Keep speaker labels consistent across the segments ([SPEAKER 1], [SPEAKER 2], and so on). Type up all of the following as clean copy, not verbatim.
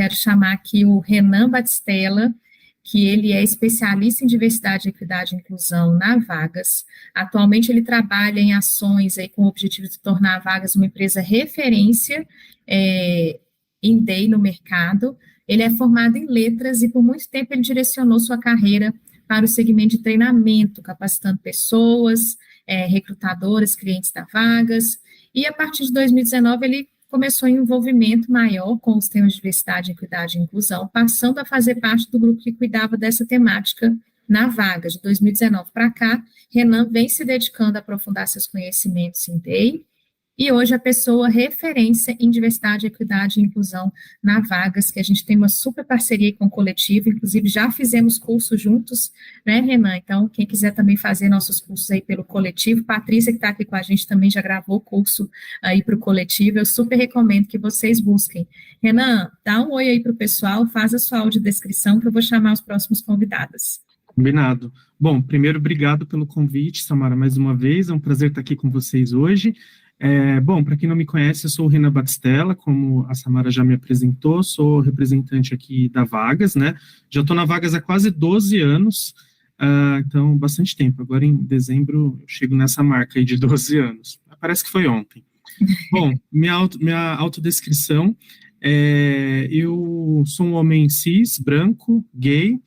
[SPEAKER 1] quero chamar aqui o Renan Batistella, que ele é especialista em diversidade, equidade e inclusão na Vagas. Atualmente ele trabalha em ações aí com o objetivo de tornar a Vagas uma empresa referência em DEI no mercado. Ele é formado em letras e por muito tempo ele direcionou sua carreira para o segmento de treinamento, capacitando pessoas, recrutadoras, clientes da Vagas, e a partir de 2019 ele começou em um envolvimento maior com os temas de diversidade, equidade e inclusão, passando a fazer parte do grupo que cuidava dessa temática na Vagas. De 2019 para cá, Renan vem se dedicando a aprofundar seus conhecimentos em DEI, e hoje a pessoa referência em diversidade, equidade e inclusão na Vagas, que a gente tem uma super parceria com o coletivo, inclusive já fizemos cursos juntos, né, Renan? Então, quem quiser também fazer nossos cursos aí pelo coletivo, Patrícia, que está aqui com a gente, também já gravou curso aí para o coletivo, eu super recomendo que vocês busquem. Renan, dá um oi aí para o pessoal, faz a sua audiodescrição, que eu vou chamar os próximos convidados.
[SPEAKER 2] Combinado. Bom, primeiro, obrigado pelo convite, Samara, mais uma vez, é um prazer estar aqui com vocês hoje. Bom, para quem não me conhece, eu sou o Renan Batistella, como a Samara já me apresentou, sou representante aqui da Vagas, né? Já estou na Vagas há quase 12 anos, então bastante tempo. Agora em dezembro eu chego nessa marca aí de 12 anos. Parece que foi ontem. Bom, minha autodescrição, eu sou um homem cis, branco, gay.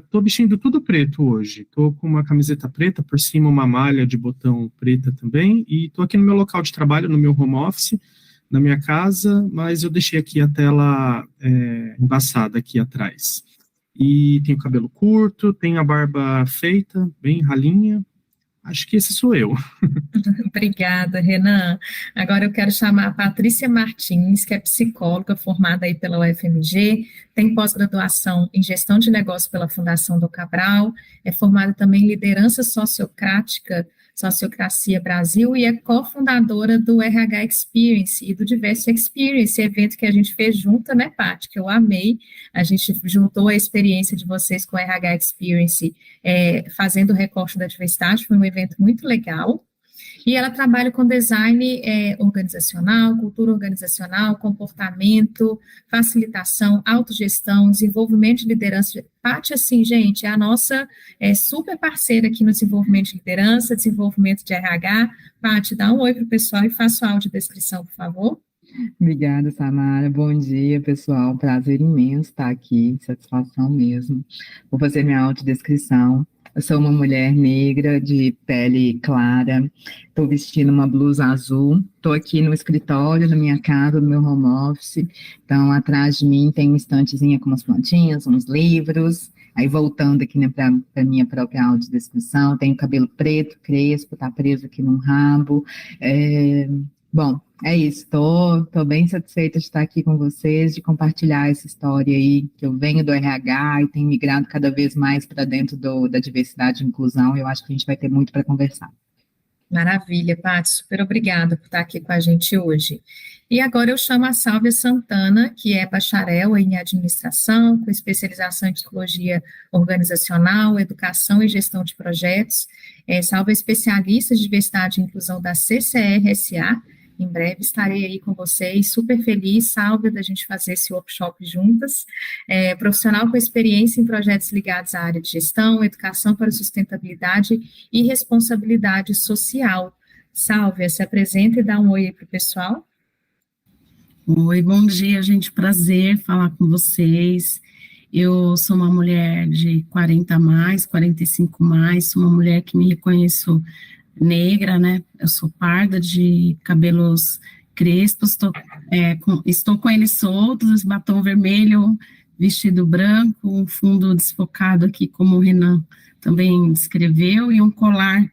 [SPEAKER 2] Tô vestindo tudo preto hoje, tô com uma camiseta preta, por cima uma malha de botão preta também, e tô aqui no meu local de trabalho, no meu home office, na minha casa, mas eu deixei aqui a tela embaçada aqui atrás. E tenho cabelo curto, tenho a barba feita, bem ralinha, acho que esse sou eu.
[SPEAKER 1] Obrigada, Renan. Agora eu quero chamar a Patrícia Martins, que é psicóloga formada aí pela UFMG, tem pós-graduação em gestão de negócios pela Fundação do Cabral, é formada também em liderança sociocrática, Sociocracia Brasil, e é cofundadora do RH Experience e do Diverso Experience, evento que a gente fez junto, né, Paty, que eu amei. A gente juntou a experiência de vocês com o RH Experience, fazendo o recorte da diversidade, foi um evento muito legal. E ela trabalha com design organizacional, cultura organizacional, comportamento, facilitação, autogestão, desenvolvimento de liderança. Paty, assim, gente, é a nossa super parceira aqui no desenvolvimento de liderança, desenvolvimento de RH. Paty, dá um oi para o pessoal e faça a audiodescrição, por favor.
[SPEAKER 3] Obrigada, Samara. Bom dia, pessoal. Prazer imenso estar aqui, satisfação mesmo. Vou fazer minha autodescrição. Eu sou uma mulher negra, de pele clara, estou vestindo uma blusa azul, estou aqui no escritório, na minha casa, no meu home office, então atrás de mim tem uma estantezinha com umas plantinhas, uns livros, aí voltando aqui, né, para a minha própria audiodescrição, tenho cabelo preto, crespo, está preso aqui num rabo, bom, é isso, tô bem satisfeita de estar aqui com vocês, de compartilhar essa história aí, que eu venho do RH e tenho migrado cada vez mais para dentro da diversidade e inclusão, eu acho que a gente vai ter muito para conversar.
[SPEAKER 1] Maravilha, Paty, super obrigada por estar aqui com a gente hoje. E agora eu chamo a Sálvia Santana, que é bacharel em administração, com especialização em psicologia organizacional, educação e gestão de projetos. Sálvia é especialista de diversidade e inclusão da CCR-SA. Em breve estarei aí com vocês, super feliz, Sálvia, da gente fazer esse workshop juntas. Profissional com experiência em projetos ligados à área de gestão, educação para sustentabilidade e responsabilidade social. Sálvia, se apresenta e dá um oi aí para o pessoal.
[SPEAKER 4] Oi, bom dia, gente, prazer falar com vocês. Eu sou uma mulher de 40 mais, 45 mais, sou uma mulher que me reconheço negra, né, eu sou parda, de cabelos crespos, estou com eles soltos, batom vermelho, vestido branco, um fundo desfocado aqui, como o Renan também descreveu, e um colar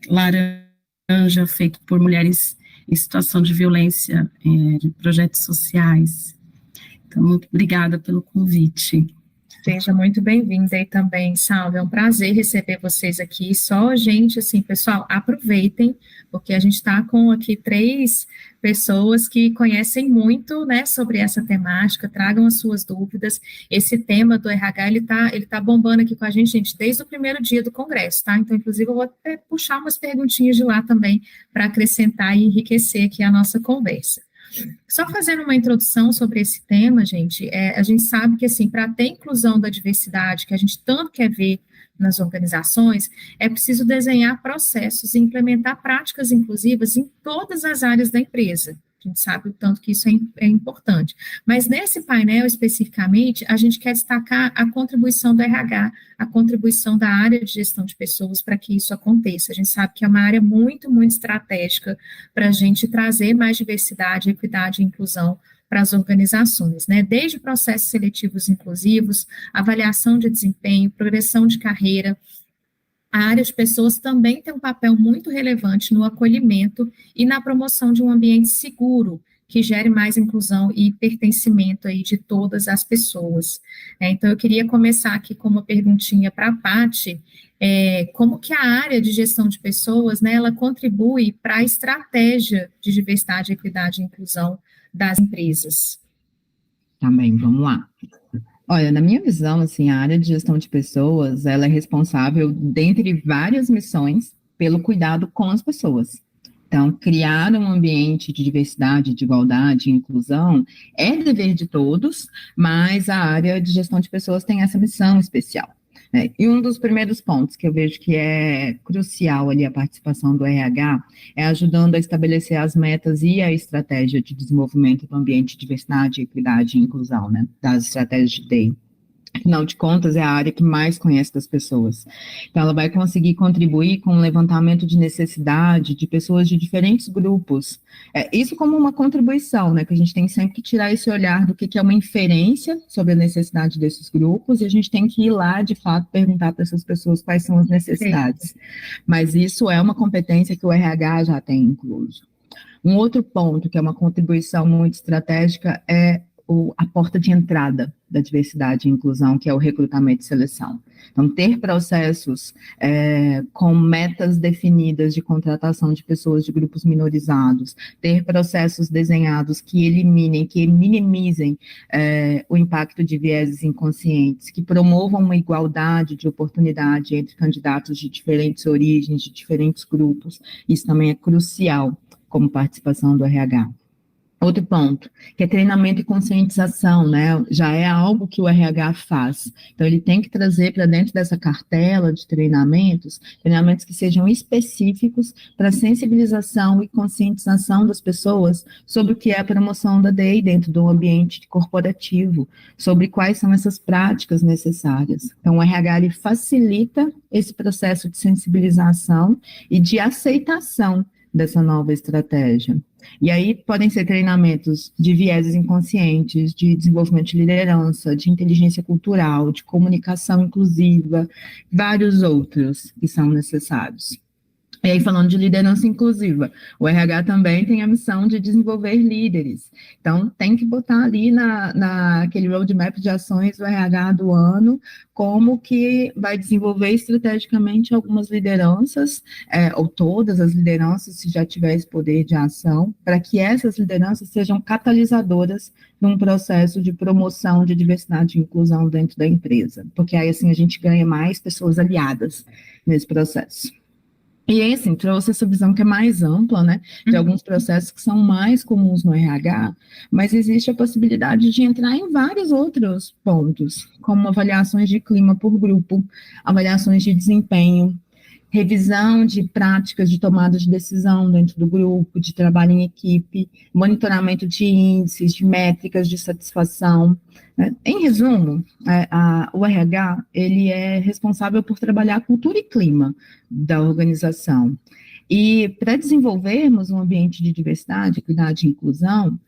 [SPEAKER 4] laranja feito por mulheres em situação de violência, de projetos sociais. Então, muito obrigada pelo convite.
[SPEAKER 1] Seja muito bem-vinda aí também, Sálvia, é um prazer receber vocês aqui, só gente, assim, pessoal, aproveitem, porque a gente está com aqui 3 pessoas que conhecem muito, né, sobre essa temática, tragam as suas dúvidas, esse tema do RH, ele tá bombando aqui com a gente, desde o primeiro dia do congresso, tá, então, inclusive, eu vou até puxar umas perguntinhas de lá também, para acrescentar e enriquecer aqui a nossa conversa. Só fazendo uma introdução sobre esse tema, gente, a gente sabe que, assim, para ter inclusão da diversidade, que a gente tanto quer ver nas organizações, é preciso desenhar processos e implementar práticas inclusivas em todas as áreas da empresa. A gente sabe o tanto que isso é importante. Mas nesse painel, especificamente, a gente quer destacar a contribuição do RH, a contribuição da área de gestão de pessoas para que isso aconteça. A gente sabe que é uma área muito, muito estratégica para a gente trazer mais diversidade, equidade e inclusão para as organizações, né? Desde processos seletivos inclusivos, avaliação de desempenho, progressão de carreira. A área de pessoas também tem um papel muito relevante no acolhimento e na promoção de um ambiente seguro, que gere mais inclusão e pertencimento aí de todas as pessoas. Então, eu queria começar aqui com uma perguntinha para a Paty, como que a área de gestão de pessoas, né, ela contribui para a estratégia de diversidade, equidade e inclusão das empresas?
[SPEAKER 3] Também, vamos lá. Olha, na minha visão, assim, a área de gestão de pessoas, ela é responsável, dentre várias missões, pelo cuidado com as pessoas. Então, criar um ambiente de diversidade, de igualdade e inclusão é dever de todos, mas a área de gestão de pessoas tem essa missão especial. E um dos primeiros pontos que eu vejo que é crucial ali a participação do RH é ajudando a estabelecer as metas e a estratégia de desenvolvimento do ambiente de diversidade, equidade e inclusão, né, das estratégias de DEI. Afinal de contas, é a área que mais conhece das pessoas. Então, ela vai conseguir contribuir com o levantamento de necessidade de pessoas de diferentes grupos. Isso como uma contribuição, né? Que a gente tem sempre que tirar esse olhar do que é uma inferência sobre a necessidade desses grupos, e a gente tem que ir lá, de fato, perguntar para essas pessoas quais são as necessidades. Sim. Mas isso é uma competência que o RH já tem incluso. Um outro ponto, que é uma contribuição muito estratégica, é a porta de entrada da diversidade e inclusão, que é o recrutamento e seleção. Então, ter processos com metas definidas de contratação de pessoas de grupos minorizados, ter processos desenhados que eliminem, que minimizem o impacto de vieses inconscientes, que promovam uma igualdade de oportunidade entre candidatos de diferentes origens, de diferentes grupos, isso também é crucial como participação do RH. Outro ponto, que é treinamento e conscientização, né? Já é algo que o RH faz. Então, ele tem que trazer para dentro dessa cartela de treinamentos que sejam específicos para sensibilização e conscientização das pessoas sobre o que é a promoção da DEI dentro do ambiente corporativo, sobre quais são essas práticas necessárias. Então, o RH ele facilita esse processo de sensibilização e de aceitação dessa nova estratégia. E aí podem ser treinamentos de vieses inconscientes, de desenvolvimento de liderança, de inteligência cultural, de comunicação inclusiva, vários outros que são necessários. E aí, falando de liderança inclusiva, o RH também tem a missão de desenvolver líderes. Então, tem que botar ali naquele roadmap de ações do RH do ano, como que vai desenvolver estrategicamente algumas lideranças, ou todas as lideranças, se já tiver esse poder de ação, para que essas lideranças sejam catalisadoras num processo de promoção de diversidade e inclusão dentro da empresa. Porque aí, assim, a gente ganha mais pessoas aliadas nesse processo. E aí, assim, trouxe essa visão que é mais ampla, né, de alguns processos que são mais comuns no RH, mas existe a possibilidade de entrar em vários outros pontos, como avaliações de clima por grupo, avaliações de desempenho, revisão de práticas de tomada de decisão dentro do grupo, de trabalho em equipe, monitoramento de índices, de métricas de satisfação. Em resumo, o RH ele é responsável por trabalhar a cultura e clima da organização. E para desenvolvermos um ambiente de diversidade, equidade e inclusão,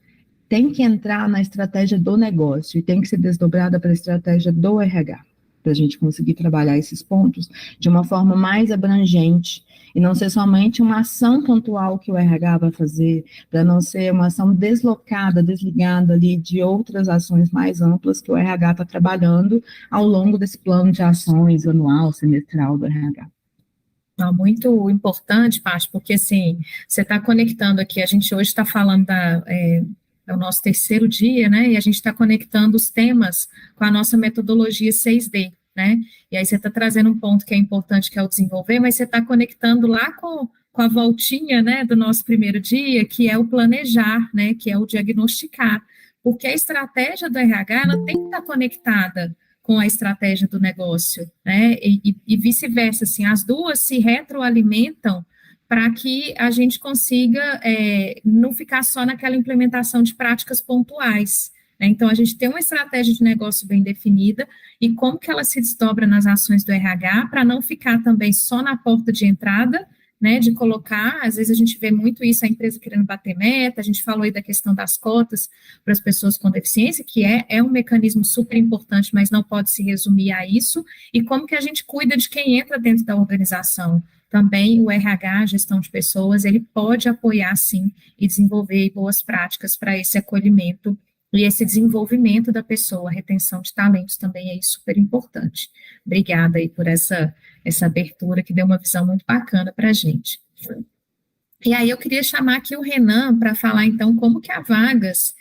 [SPEAKER 3] tem que entrar na estratégia do negócio e tem que ser desdobrada para a estratégia do RH, para a gente conseguir trabalhar esses pontos de uma forma mais abrangente, e não ser somente uma ação pontual que o RH vai fazer, para não ser uma ação deslocada, desligada ali de outras ações mais amplas que o RH está trabalhando ao longo desse plano de ações anual, semestral do RH.
[SPEAKER 1] Muito importante, Paty, porque assim, você está conectando aqui, a gente hoje está falando é o nosso terceiro dia, né, e a gente está conectando os temas com a nossa metodologia 6D, né, e aí você está trazendo um ponto que é importante, que é o desenvolver, mas você está conectando lá com com a voltinha, né, do nosso primeiro dia, que é o planejar, né, que é o diagnosticar, porque a estratégia do RH, ela tem que estar conectada com a estratégia do negócio, né, e vice-versa, assim, as duas se retroalimentam para que a gente consiga não ficar só naquela implementação de práticas pontuais, né, então a gente tem uma estratégia de negócio bem definida, e como que ela se desdobra nas ações do RH, para não ficar também só na porta de entrada, né, de colocar, às vezes a gente vê muito isso, a empresa querendo bater meta, a gente falou aí da questão das cotas para as pessoas com deficiência, que é um mecanismo super importante, mas não pode se resumir a isso, e como que a gente cuida de quem entra dentro da organização. Também o RH, a gestão de pessoas, ele pode apoiar, sim, e desenvolver boas práticas para esse acolhimento e esse desenvolvimento da pessoa, a retenção de talentos também é super importante. Obrigada aí por essa abertura, que deu uma visão muito bacana para a gente. E aí eu queria chamar aqui o Renan para falar, então, como que a Vagas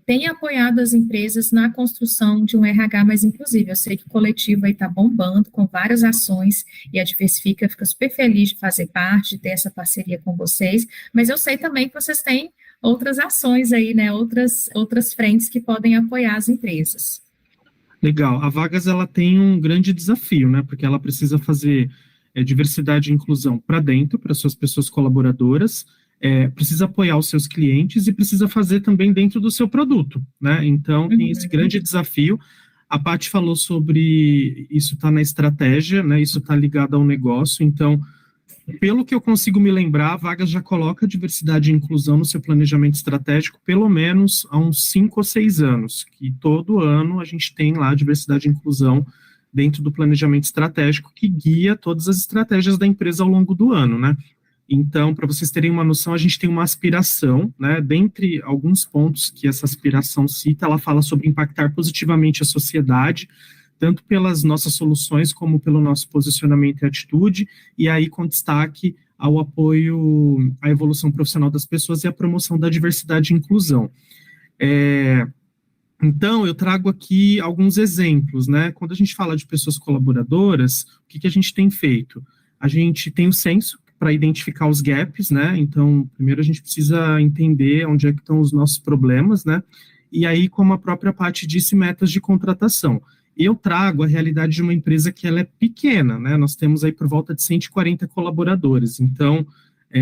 [SPEAKER 1] tem apoiado as empresas na construção de um RH mais inclusivo. Eu sei que o coletivo aí está bombando, com várias ações, e a Diversifica fica super feliz de fazer parte, de ter essa parceria com vocês, mas eu sei também que vocês têm outras ações aí, né, outras frentes que podem apoiar as empresas.
[SPEAKER 2] Legal. A Vagas, ela tem um grande desafio, né, porque ela precisa fazer diversidade e inclusão para dentro, para suas pessoas colaboradoras, precisa apoiar os seus clientes e precisa fazer também dentro do seu produto, né, então tem esse grande desafio. A Paty falou sobre isso está na estratégia, né, isso está ligado ao negócio, então, pelo que eu consigo me lembrar, a Vagas já coloca diversidade e inclusão no seu planejamento estratégico pelo menos há uns 5 ou 6 anos, que todo ano a gente tem lá diversidade e inclusão dentro do planejamento estratégico que guia todas as estratégias da empresa ao longo do ano, né? Então, para vocês terem uma noção, a gente tem uma aspiração, né? Dentre alguns pontos que essa aspiração cita, ela fala sobre impactar positivamente a sociedade, tanto pelas nossas soluções como pelo nosso posicionamento e atitude, e aí com destaque ao apoio à evolução profissional das pessoas e à promoção da diversidade e inclusão. Então, eu trago aqui alguns exemplos, né? Quando a gente fala de pessoas colaboradoras, o que a gente tem feito? A gente tem o censo para identificar os gaps, né? Então, primeiro a gente precisa entender onde é que estão os nossos problemas, né? E aí, como a própria Paty disse, metas de contratação. Eu trago a realidade de uma empresa que ela é pequena, né? Nós temos aí por volta de 140 colaboradores, então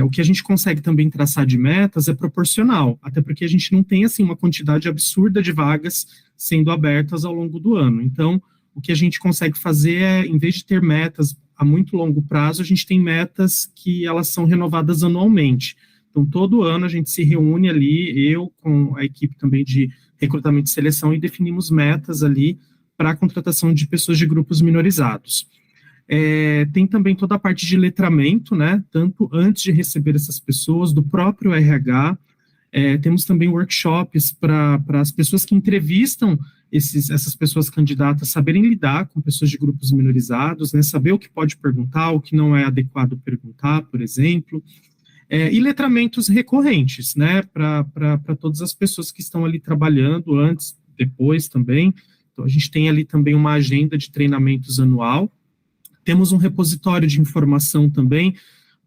[SPEAKER 2] o que a gente consegue também traçar de metas é proporcional, até porque a gente não tem assim uma quantidade absurda de vagas sendo abertas ao longo do ano. Então, o que a gente consegue fazer é, em vez de ter metas a muito longo prazo, a gente tem metas que elas são renovadas anualmente. Então, todo ano a gente se reúne ali, eu com a equipe também de recrutamento e seleção, e definimos metas ali para a contratação de pessoas de grupos minorizados. Tem também toda a parte de letramento, né, tanto antes de receber essas pessoas, do próprio RH, temos também workshops para as pessoas que entrevistam essas pessoas candidatas saberem lidar com pessoas de grupos minorizados, né, saber o que pode perguntar, o que não é adequado perguntar, por exemplo, e letramentos recorrentes, né, para todas as pessoas que estão ali trabalhando antes, depois também. Então, a gente tem ali também uma agenda de treinamentos anual. Temos um repositório de informação também.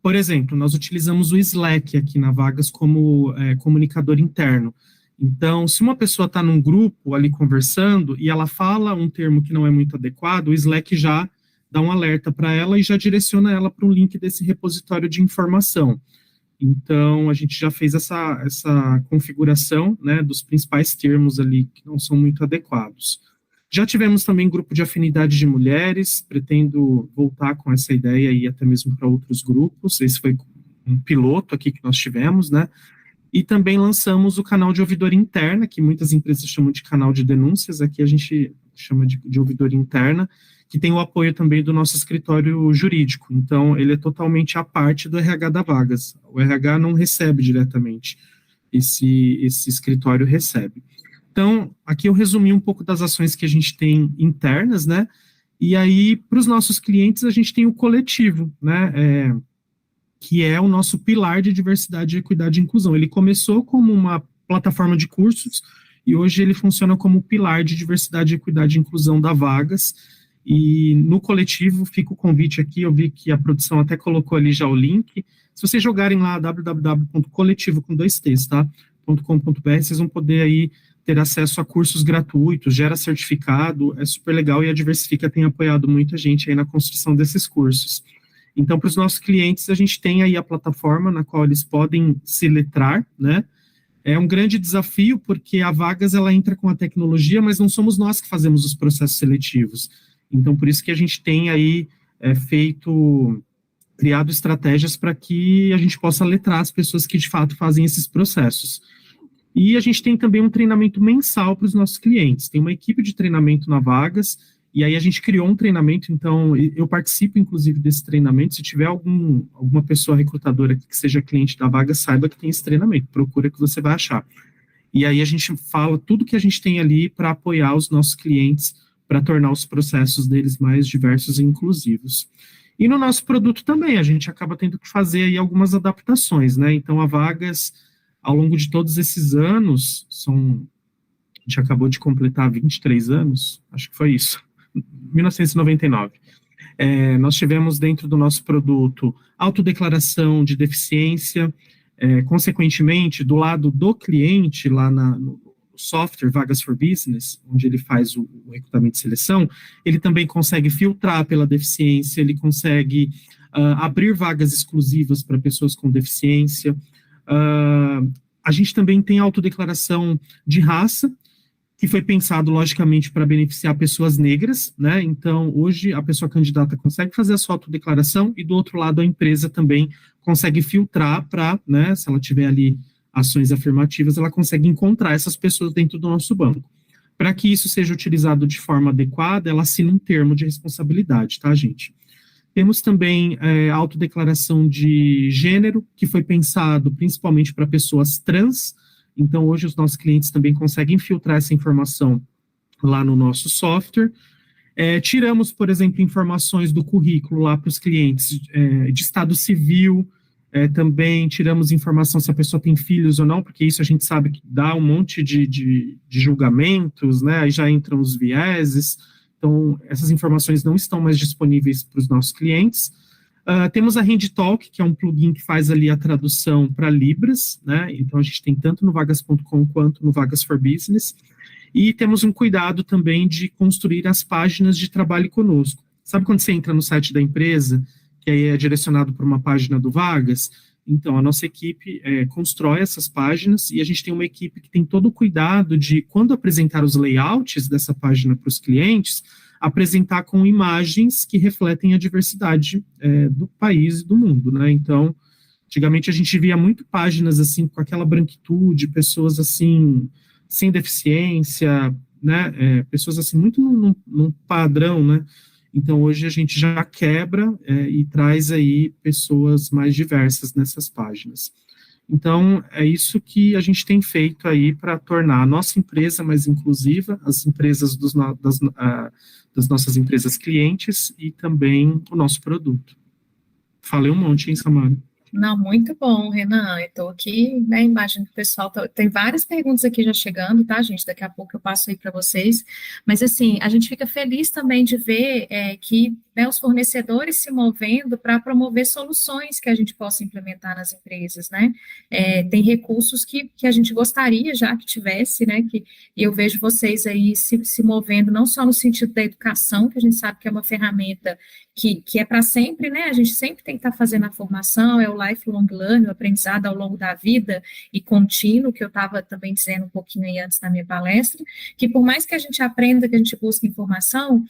[SPEAKER 2] Por exemplo, nós utilizamos o Slack aqui na Vagas como comunicador interno. Então, se uma pessoa está num grupo ali conversando e ela fala um termo que não é muito adequado, o Slack já dá um alerta para ela e já direciona ela para um link desse repositório de informação. Então, a gente já fez essa configuração, né, dos principais termos ali que não são muito adequados. Já tivemos também grupo de afinidade de mulheres, pretendo voltar com essa ideia e até mesmo para outros grupos, esse foi um piloto aqui que nós tivemos, né, e também lançamos o canal de ouvidoria interna, que muitas empresas chamam de canal de denúncias, aqui a gente chama de ouvidoria interna, que tem o apoio também do nosso escritório jurídico, então ele é totalmente à parte do RH da Vagas, o RH não recebe diretamente, esse escritório recebe. Então, aqui eu resumi um pouco das ações que a gente tem internas, né, e aí, para os nossos clientes, a gente tem o coletivo, né, que é o nosso pilar de diversidade, equidade e inclusão. Ele começou como uma plataforma de cursos, e hoje ele funciona como pilar de diversidade, equidade e inclusão da Vagas, e no coletivo fica o convite aqui, eu vi que a produção até colocou ali já o link, Se vocês jogarem lá www.coletivo com 2Ts, tá? .com.br, vocês vão poder aí ter acesso a cursos gratuitos, gera certificado, é super legal, e a Diversifica tem apoiado muita gente aí na construção desses cursos. Então, para os nossos clientes, a gente tem aí a plataforma na qual eles podem se letrar, né? É um grande desafio, porque a Vagas, ela entra com a tecnologia, mas não somos nós que fazemos os processos seletivos. Então, por isso que a gente tem aí criado estratégias para que a gente possa letrar as pessoas que, de fato, fazem esses processos. E a gente tem também um treinamento mensal para os nossos clientes. Tem uma equipe de treinamento na Vagas, e aí a gente criou um treinamento, então eu participo, inclusive, desse treinamento. Se tiver alguma pessoa recrutadora aqui que seja cliente da Vagas, saiba que tem esse treinamento, procura que você vai achar. E aí a gente fala tudo que a gente tem ali para apoiar os nossos clientes, para tornar os processos deles mais diversos e inclusivos. E no nosso produto também, a gente acaba tendo que fazer aí algumas adaptações, né? Então, a Vagas, ao longo de todos esses anos, a gente acabou de completar 23 anos, acho que foi isso, 1999. Nós tivemos dentro do nosso produto autodeclaração de deficiência, consequentemente, do lado do cliente, lá no software Vagas for Business, onde ele faz o recrutamento e seleção, ele também consegue filtrar pela deficiência, ele consegue abrir vagas exclusivas para pessoas com deficiência. A gente também tem autodeclaração de raça, que foi pensado, logicamente, para beneficiar pessoas negras, né? Então, hoje, a pessoa candidata consegue fazer a sua autodeclaração e, do outro lado, a empresa também consegue filtrar para, né, se ela tiver ali ações afirmativas, ela consegue encontrar essas pessoas dentro do nosso banco. Para que isso seja utilizado de forma adequada, ela assina um termo de responsabilidade, tá, gente? Temos também a autodeclaração de gênero, que foi pensado principalmente para pessoas trans. Então, hoje, os nossos clientes também conseguem filtrar essa informação lá no nosso software. Tiramos, por exemplo, informações do currículo lá para os clientes de estado civil. Também tiramos informação se a pessoa tem filhos ou não, porque isso a gente sabe que dá um monte de julgamentos, né? Aí já entram os vieses. Então, essas informações não estão mais disponíveis para os nossos clientes. Temos a HandTalk, que é um plugin que faz ali a tradução para Libras, né? Então, a gente tem tanto no Vagas.com quanto no Vagas for Business. E temos um cuidado também de construir as páginas de trabalho conosco. Sabe quando você entra no site da empresa, que aí é direcionado para uma página do Vagas? Então, a nossa equipe constrói essas páginas e a gente tem uma equipe que tem todo o cuidado de, quando apresentar os layouts dessa página para os clientes, apresentar com imagens que refletem a diversidade do país e do mundo, né? Então, antigamente a gente via muito páginas assim, com aquela branquitude, pessoas assim, sem deficiência, né? Pessoas assim, muito num padrão, né? Então, hoje a gente já quebra e traz aí pessoas mais diversas nessas páginas. Então, é isso que a gente tem feito aí para tornar a nossa empresa mais inclusiva, as empresas das nossas empresas clientes e também o nosso produto. Falei um monte, hein, Samara?
[SPEAKER 1] Não, muito bom, Renan. Eu estou aqui, né? Imagino que o pessoal tem várias perguntas aqui já chegando, tá, gente? Daqui a pouco eu passo aí para vocês. Mas, assim, a gente fica feliz também de ver que, né, os fornecedores se movendo para promover soluções que a gente possa implementar nas empresas, né? Tem recursos que a gente gostaria já que tivesse, né? E eu vejo vocês aí se movendo, não só no sentido da educação, que a gente sabe que é uma ferramenta que é para sempre, né? A gente sempre tem que estar fazendo a formação, é o lifelong learning, o aprendizado ao longo da vida e contínuo, que eu estava também dizendo um pouquinho aí antes da minha palestra, que por mais que a gente aprenda, que a gente busque informação,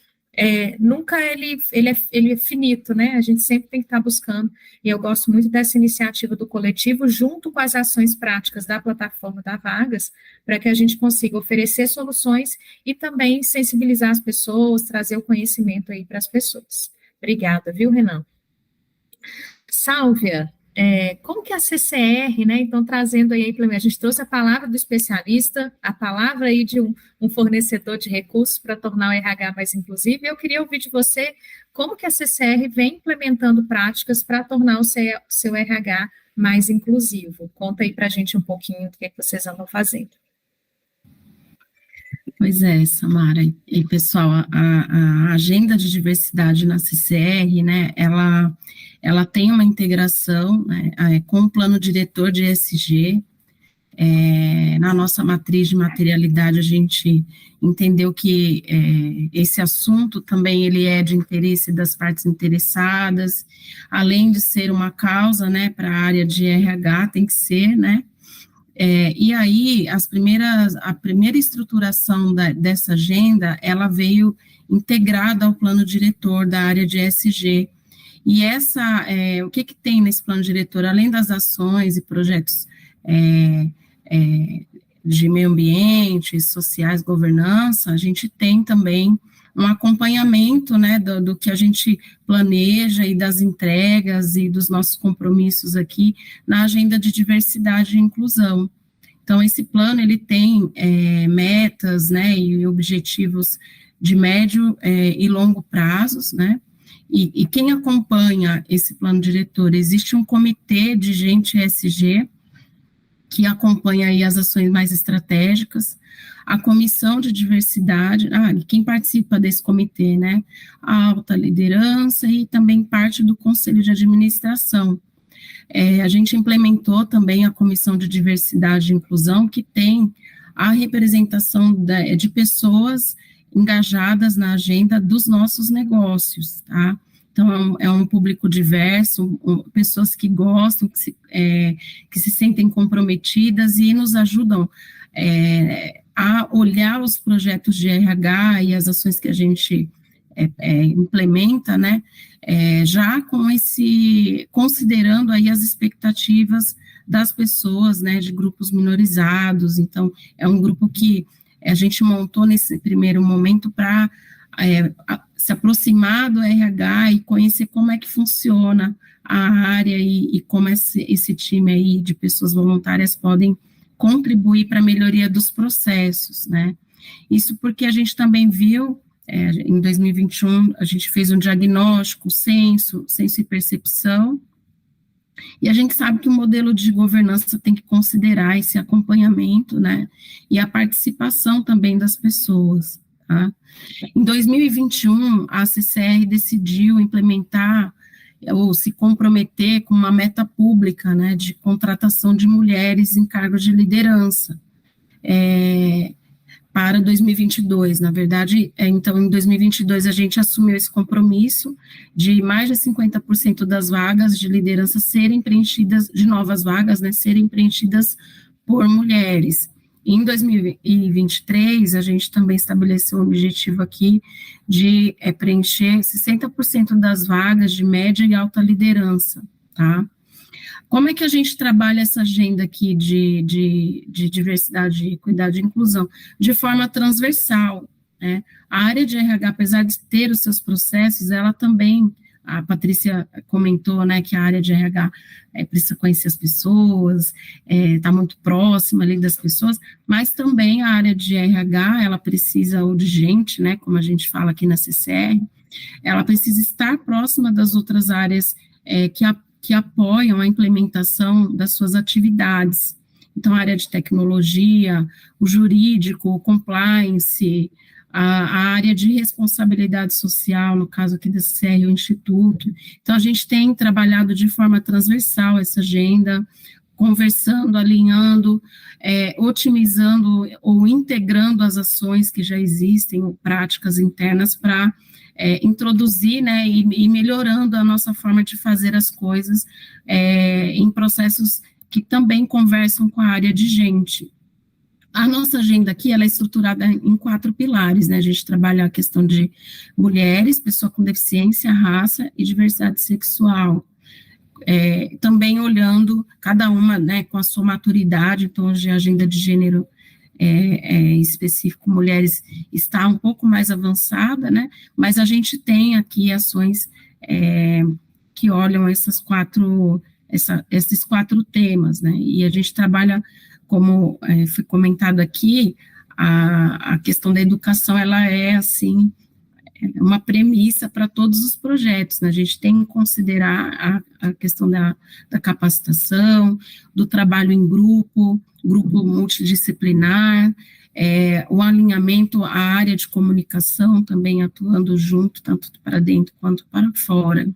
[SPEAKER 1] nunca ele é finito, né? A gente sempre tem que estar buscando, e eu gosto muito dessa iniciativa do coletivo, junto com as ações práticas da plataforma da Vagas, para que a gente consiga oferecer soluções e também sensibilizar as pessoas, trazer o conhecimento aí para as pessoas. Obrigada, viu, Renan? Sálvia, como que a CCR, né, então trazendo aí, a gente trouxe a palavra do especialista, a palavra aí de um fornecedor de recursos para tornar o RH mais inclusivo, e eu queria ouvir de você como que a CCR vem implementando práticas para tornar o seu RH mais inclusivo. Conta aí para a gente um pouquinho do que vocês andam fazendo.
[SPEAKER 4] Pois é, Samara, e pessoal, a agenda de diversidade na CCR, né, ela tem uma integração, né, com o plano diretor de ESG. Na nossa matriz de materialidade, a gente entendeu que esse assunto também ele é de interesse das partes interessadas, além de ser uma causa, né, para a área de RH, tem que ser, né, e aí, a primeira estruturação dessa agenda, ela veio integrada ao plano diretor da área de ESG. E o que tem nesse plano diretor? Além das ações e projetos de meio ambiente, sociais, governança, a gente tem também um acompanhamento, né, do que a gente planeja e das entregas e dos nossos compromissos aqui na agenda de diversidade e inclusão. Então, esse plano, ele tem metas, né, e objetivos de médio e longo prazos, né, e quem acompanha esse plano diretor? Existe um comitê de gente ESG, que acompanha aí as ações mais estratégicas, a comissão de diversidade, e quem participa desse comitê, né, a alta liderança e também parte do conselho de administração. A gente implementou também a comissão de diversidade e inclusão, que tem a representação de pessoas engajadas na agenda dos nossos negócios, tá? Então, é um público diverso, pessoas que gostam, que se sentem comprometidas e nos ajudam a olhar os projetos de RH e as ações que a gente implementa, né, já considerando aí as expectativas das pessoas, né, de grupos minorizados. Então, é um grupo que a gente montou nesse primeiro momento para se aproximar do RH e conhecer como é que funciona a área e como esse time aí de pessoas voluntárias podem contribuir para a melhoria dos processos, né? Isso porque a gente também viu, em 2021, a gente fez um diagnóstico, senso e percepção, e a gente sabe que o modelo de governança tem que considerar esse acompanhamento, né, e a participação também das pessoas, tá? Em 2021, a CCR decidiu implementar ou se comprometer com uma meta pública, né, de contratação de mulheres em cargos de liderança, para 2022, na verdade, então, em 2022, a gente assumiu esse compromisso de mais de 50% das vagas de liderança serem preenchidas, de novas vagas, né, serem preenchidas por mulheres. Em 2023, a gente também estabeleceu um objetivo aqui de preencher 60% das vagas de média e alta liderança, tá? Como é que a gente trabalha essa agenda aqui de diversidade, equidade e inclusão? De forma transversal, né? A área de RH, apesar de ter os seus processos, ela também, a Patrícia comentou, né, que a área de RH precisa conhecer as pessoas, está muito próxima ali das pessoas, mas também a área de RH, ela precisa, ou de gente, né, como a gente fala aqui na CCR, ela precisa estar próxima das outras áreas que apoiam a implementação das suas atividades. Então, a área de tecnologia, o jurídico, o compliance, a área de responsabilidade social, no caso aqui da CCR, o Instituto. Então, a gente tem trabalhado de forma transversal essa agenda, conversando, alinhando, otimizando ou integrando as ações que já existem, ou práticas internas, para introduzir, né, e melhorando a nossa forma de fazer as coisas em processos que também conversam com a área de gente. A nossa agenda aqui, ela é estruturada em 4 pilares, né, a gente trabalha a questão de mulheres, pessoa com deficiência, raça e diversidade sexual, também olhando cada uma, né, com a sua maturidade. Então, hoje a agenda de gênero em específico, mulheres, está um pouco mais avançada, né, mas a gente tem aqui ações que olham esses 4 temas, né, e a gente trabalha, como foi comentado aqui, a questão da educação, ela é, assim, uma premissa para todos os projetos, né? A gente tem que considerar a questão da capacitação, do trabalho em grupo, grupo multidisciplinar, o alinhamento à área de comunicação também atuando junto, tanto para dentro quanto para fora.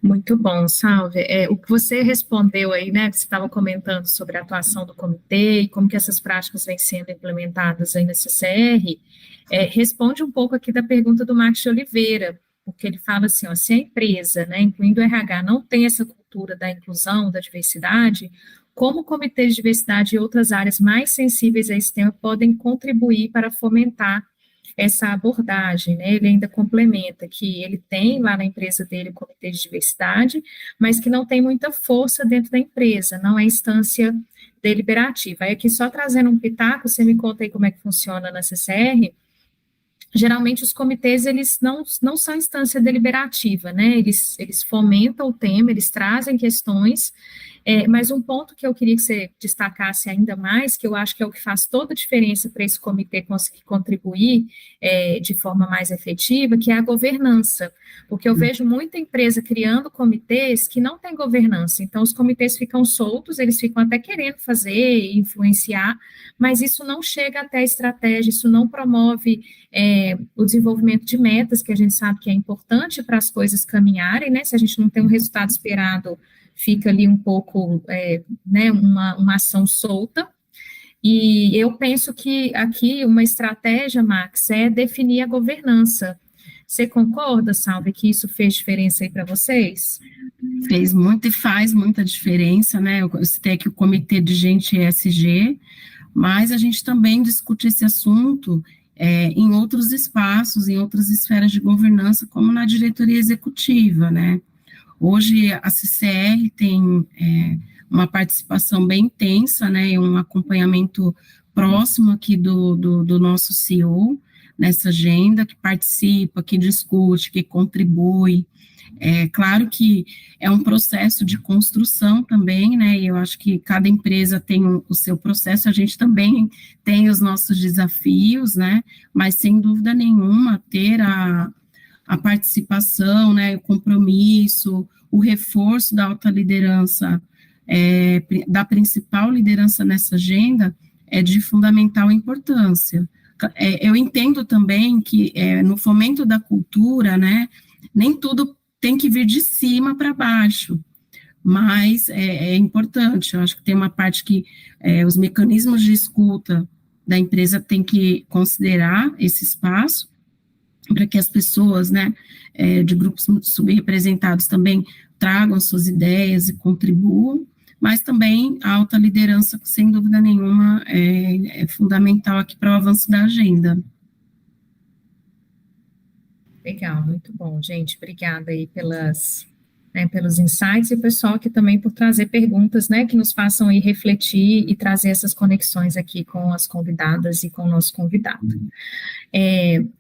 [SPEAKER 1] Muito bom, Salve. O que você respondeu aí, né, que você estava comentando sobre a atuação do comitê e como que essas práticas vêm sendo implementadas aí na CCR, responde um pouco aqui da pergunta do Marcos de Oliveira, porque ele fala assim, ó, se a empresa, né, incluindo o RH, não tem essa cultura da inclusão, da diversidade, como o comitê de diversidade e outras áreas mais sensíveis a esse tema podem contribuir para fomentar essa abordagem, né? Ele ainda complementa que ele tem lá na empresa dele o comitê de diversidade, mas que não tem muita força dentro da empresa, não é instância deliberativa. Aí aqui só trazendo um pitaco, você me conta aí como é que funciona na CCR. Geralmente os comitês, eles não são instância deliberativa, né, eles fomentam o tema, eles trazem questões, mas um ponto que eu queria que você destacasse ainda mais, que eu acho que é o que faz toda a diferença para esse comitê conseguir contribuir de forma mais efetiva, que é a governança, porque eu vejo muita empresa criando comitês que não tem governança, então os comitês ficam soltos, eles ficam até querendo fazer, influenciar, mas isso não chega até a estratégia, isso não promove o desenvolvimento de metas, que a gente sabe que é importante para as coisas caminharem, né, se a gente não tem um resultado esperado, fica ali um pouco, né, uma ação solta, e eu penso que aqui uma estratégia, Max, é definir a governança. Você concorda, Salve, que isso fez diferença aí para vocês?
[SPEAKER 4] Fez muito e faz muita diferença, né, eu citei aqui o Comitê de Gente ESG, mas a gente também discute esse assunto em outros espaços, em outras esferas de governança, como na diretoria executiva, né. Hoje a CCR tem uma participação bem intensa, né, e um acompanhamento próximo aqui do nosso CEO nessa agenda, que participa, que discute, que contribui. Claro que é um processo de construção também, né, e eu acho que cada empresa tem o seu processo, a gente também tem os nossos desafios, né, mas sem dúvida nenhuma ter a participação, né, o compromisso, o reforço da alta liderança, da principal liderança nessa agenda, é de fundamental importância. Eu entendo também que no fomento da cultura, né, nem tudo tem que vir de cima para baixo, mas é importante, eu acho que tem uma parte que os mecanismos de escuta da empresa têm que considerar esse espaço, para que as pessoas, né, de grupos subrepresentados também tragam suas ideias e contribuam, mas também a alta liderança, sem dúvida nenhuma, é fundamental aqui para o avanço da agenda.
[SPEAKER 1] Legal, muito bom, gente, obrigada aí pelos insights, e o pessoal aqui também por trazer perguntas, né, que nos façam aí refletir e trazer essas conexões aqui com as convidadas e com o nosso convidado.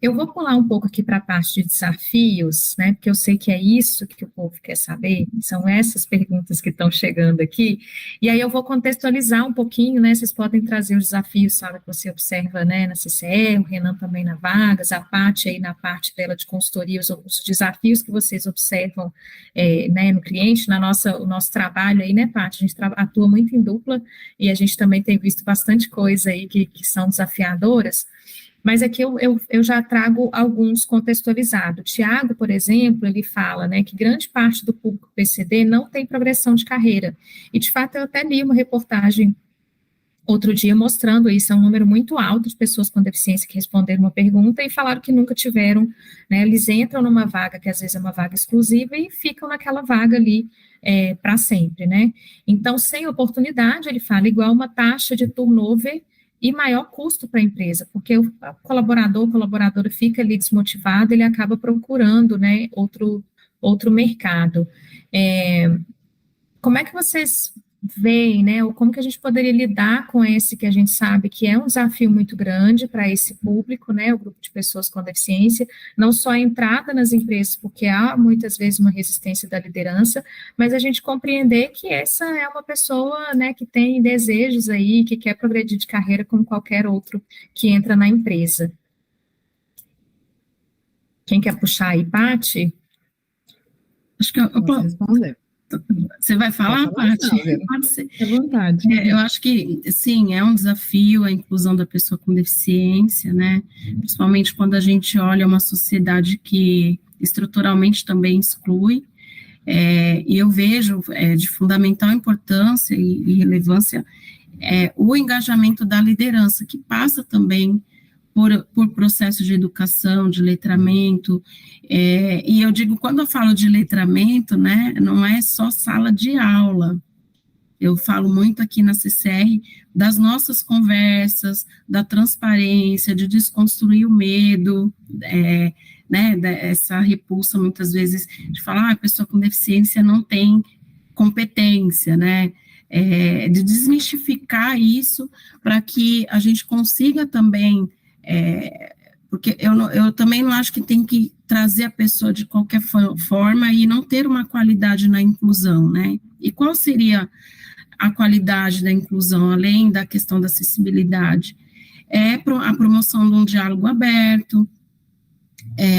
[SPEAKER 1] Eu vou pular um pouco aqui para a parte de desafios, né, porque eu sei que é isso que o povo quer saber, são essas perguntas que estão chegando aqui, e aí eu vou contextualizar um pouquinho, né, vocês podem trazer os desafios, sabe, que você observa, né, na CCR, o Renan também na Vagas, a Paty aí na parte dela de consultoria, os desafios que vocês observam, né, no cliente, o nosso trabalho aí, né, Paty, a gente atua muito em dupla, e a gente também tem visto bastante coisa aí que são desafiadoras, mas aqui eu já trago alguns contextualizados. Tiago, por exemplo, ele fala, né, que grande parte do público PCD não tem progressão de carreira, e de fato eu até li uma reportagem outro dia mostrando isso, é um número muito alto de pessoas com deficiência que responderam uma pergunta e falaram que nunca tiveram, né, eles entram numa vaga que às vezes é uma vaga exclusiva e ficam naquela vaga ali para sempre, né, então sem oportunidade, ele fala, igual uma taxa de turnover e maior custo para a empresa, porque o colaboradora fica ali desmotivado, ele acaba procurando, né, outro mercado. Como é que vocês veem, né, ou como que a gente poderia lidar com esse que a gente sabe que é um desafio muito grande para esse público, né, o grupo de pessoas com deficiência, não só a entrada nas empresas, porque há muitas vezes uma resistência da liderança, mas a gente compreender que essa é uma pessoa, né, que tem desejos aí, que quer progredir de carreira como qualquer outro que entra na empresa. Quem quer puxar aí, Paty?
[SPEAKER 3] Acho que eu posso responder.
[SPEAKER 4] Você vai falar, Paty?
[SPEAKER 3] Pode ser. À vontade.
[SPEAKER 4] Eu acho que, sim, é um desafio a inclusão da pessoa com deficiência, né? Principalmente quando a gente olha uma sociedade que estruturalmente também exclui, e eu vejo de fundamental importância e relevância o engajamento da liderança, que passa também por processo de educação, de letramento, e eu digo, quando eu falo de letramento, né, não é só sala de aula, eu falo muito aqui na CCR das nossas conversas, da transparência, de desconstruir o medo, né, essa repulsa, muitas vezes, de falar, a pessoa com deficiência não tem competência, né, de desmistificar isso, para que a gente consiga também, porque eu também não acho que tem que trazer a pessoa de qualquer forma e não ter uma qualidade na inclusão, né, e qual seria a qualidade da inclusão, além da questão da acessibilidade? A promoção de um diálogo aberto,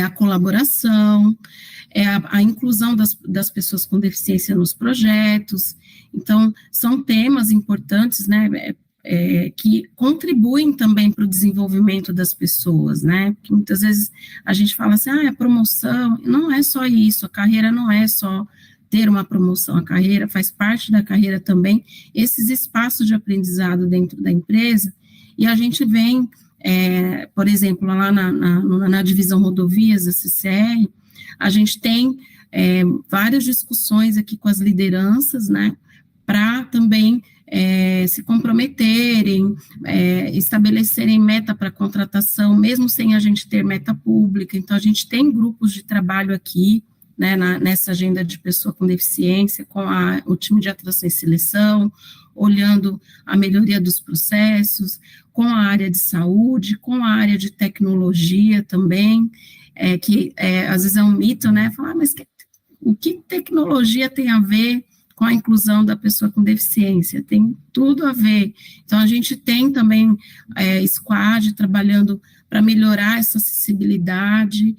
[SPEAKER 4] a colaboração, a inclusão das pessoas com deficiência nos projetos. Então, são temas importantes, né, que contribuem também para o desenvolvimento das pessoas, né, porque muitas vezes a gente fala assim, a promoção, não é só isso, a carreira não é só ter uma promoção, a carreira faz parte da carreira também, esses espaços de aprendizado dentro da empresa, e a gente vem, por exemplo, lá na divisão rodovias da CCR, a gente tem várias discussões aqui com as lideranças, né, para também se comprometerem, estabelecerem meta para contratação, mesmo sem a gente ter meta pública. Então, a gente tem grupos de trabalho aqui, né, nessa agenda de pessoa com deficiência, com o time de atração e seleção, olhando a melhoria dos processos, com a área de saúde, com a área de tecnologia também, que às vezes é um mito, né, falar, mas o que tecnologia tem a ver com a inclusão da pessoa com deficiência? Tem tudo a ver. Então, a gente tem também squad trabalhando para melhorar essa acessibilidade,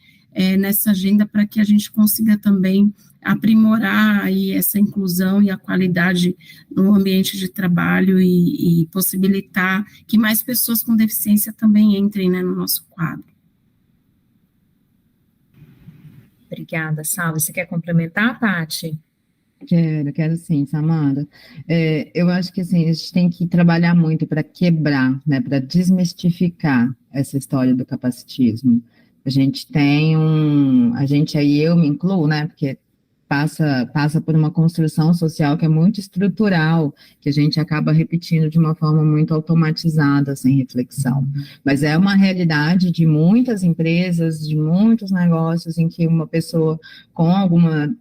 [SPEAKER 4] nessa agenda, para que a gente consiga também aprimorar aí essa inclusão e a qualidade no ambiente de trabalho e possibilitar que mais pessoas com deficiência também entrem, né, no nosso quadro.
[SPEAKER 1] Obrigada, Salve. Você quer complementar, Paty?
[SPEAKER 3] Quero sim, Samara. Eu acho que assim, a gente tem que trabalhar muito para quebrar, né, para desmistificar essa história do capacitismo. A gente aí eu me incluo, né, porque passa por uma construção social que é muito estrutural, que a gente acaba repetindo de uma forma muito automatizada, sem reflexão. Mas é uma realidade de muitas empresas, de muitos negócios, em que uma pessoa com alguma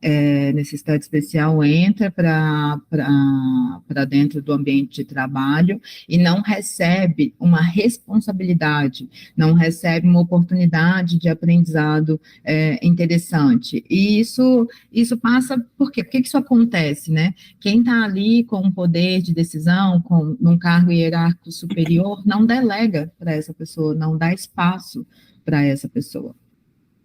[SPEAKER 3] necessidade especial entra para dentro do ambiente de trabalho e não recebe uma responsabilidade, não recebe uma oportunidade de aprendizado interessante. E isso passa, por quê? Por que isso acontece, né? Quem está ali com um poder de decisão, num cargo hierárquico superior, não delega para essa pessoa, não dá espaço para essa pessoa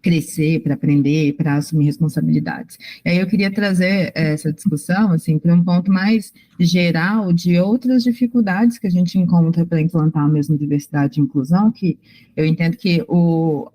[SPEAKER 3] crescer, para aprender, para assumir responsabilidades. E aí eu queria trazer essa discussão, assim, para um ponto mais geral de outras dificuldades que a gente encontra para implantar mesmo diversidade e inclusão, que eu entendo que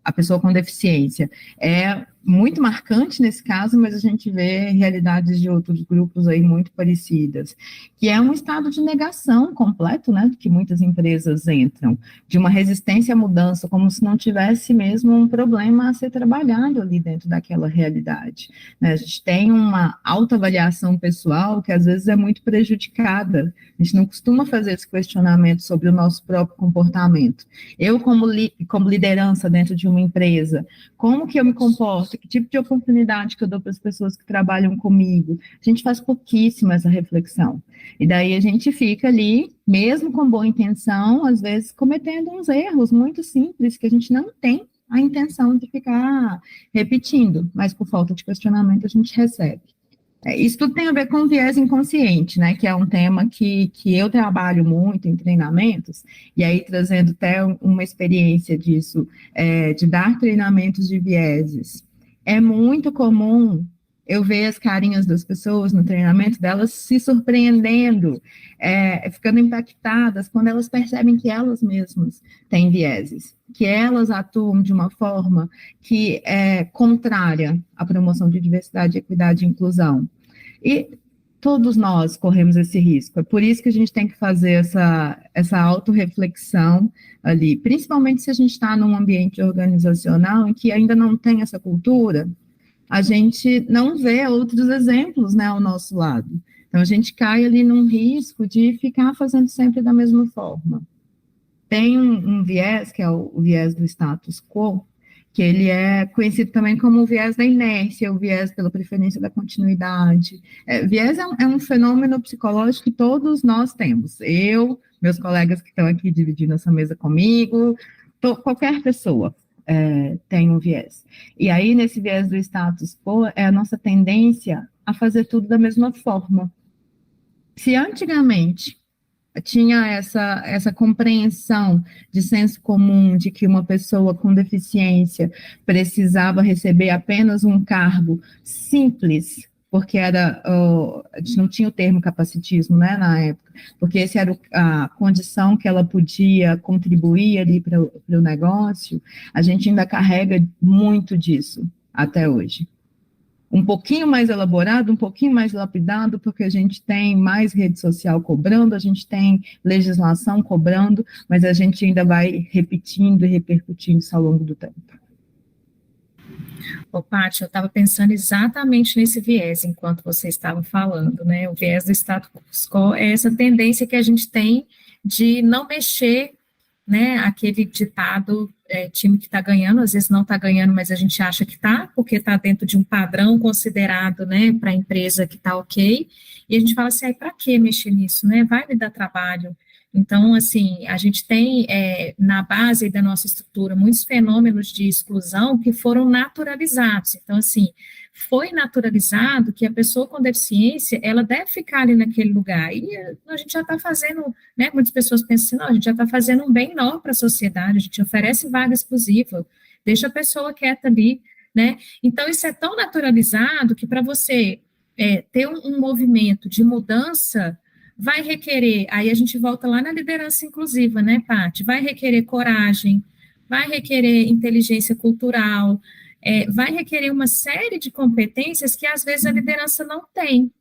[SPEAKER 3] a pessoa com deficiência é muito marcante nesse caso, mas a gente vê realidades de outros grupos aí muito parecidas, que é um estado de negação completo, né, que muitas empresas entram, de uma resistência à mudança, como se não tivesse mesmo um problema a ser trabalhado ali dentro daquela realidade, né? A gente tem uma autoavaliação pessoal que às vezes é muito prejudicada, a gente não costuma fazer esse questionamento sobre o nosso próprio comportamento. Eu, como liderança dentro de uma empresa, como que eu me comporto? Que tipo de oportunidade que eu dou para as pessoas que trabalham comigo? A gente faz pouquíssimo essa reflexão. E daí a gente fica ali, mesmo com boa intenção, às vezes cometendo uns erros muito simples que a gente não tem a intenção de ficar repetindo, mas por falta de questionamento a gente recebe. Isso tudo tem a ver com viés inconsciente, né, que é um tema que eu trabalho muito em treinamentos, e aí trazendo até uma experiência disso, de dar treinamentos de vieses. É muito comum eu vejo as carinhas das pessoas no treinamento delas se surpreendendo, ficando impactadas quando elas percebem que elas mesmas têm vieses, que elas atuam de uma forma que é contrária à promoção de diversidade, equidade e inclusão. E todos nós corremos esse risco, é por isso que a gente tem que fazer essa autorreflexão ali, principalmente se a gente está num ambiente organizacional em que ainda não tem essa cultura, a gente não vê outros exemplos, né, ao nosso lado. Então, a gente cai ali num risco de ficar fazendo sempre da mesma forma. Tem um viés, que é o viés do status quo, que ele é conhecido também como o viés da inércia, o viés pela preferência da continuidade. Viés é um fenômeno psicológico que todos nós temos. Eu, meus colegas que estão aqui dividindo essa mesa comigo, qualquer pessoa. Tem um viés. E aí, nesse viés do status quo, é a nossa tendência a fazer tudo da mesma forma. Se antigamente tinha essa compreensão de senso comum de que uma pessoa com deficiência precisava receber apenas um cargo simples, porque a gente não tinha o termo capacitismo, né, na época, porque essa era a condição que ela podia contribuir ali para o negócio, a gente ainda carrega muito disso até hoje. Um pouquinho mais elaborado, um pouquinho mais lapidado, porque a gente tem mais rede social cobrando, a gente tem legislação cobrando, mas a gente ainda vai repetindo e repercutindo isso ao longo do tempo.
[SPEAKER 1] Ô, Paty, eu estava pensando exatamente nesse viés enquanto você estava falando, né? O viés do status quo é essa tendência que a gente tem de não mexer, né? Aquele ditado, time que está ganhando, às vezes não está ganhando, mas a gente acha que está, porque está dentro de um padrão considerado, né, para a empresa que está ok, e a gente fala assim, para que mexer nisso, né? Vai me dar trabalho. Então, assim, a gente tem na base da nossa estrutura muitos fenômenos de exclusão que foram naturalizados. Então, assim, foi naturalizado que a pessoa com deficiência, ela deve ficar ali naquele lugar. E a gente já está fazendo, né, muitas pessoas pensam assim, não, a gente já está fazendo um bem enorme para a sociedade, a gente oferece vaga exclusiva, deixa a pessoa quieta ali, né? Então, isso é tão naturalizado que para você ter um movimento de mudança, vai requerer, aí a gente volta lá na liderança inclusiva, né, Paty? Vai requerer coragem, vai requerer inteligência cultural, vai requerer uma série de competências que às vezes a liderança não tem,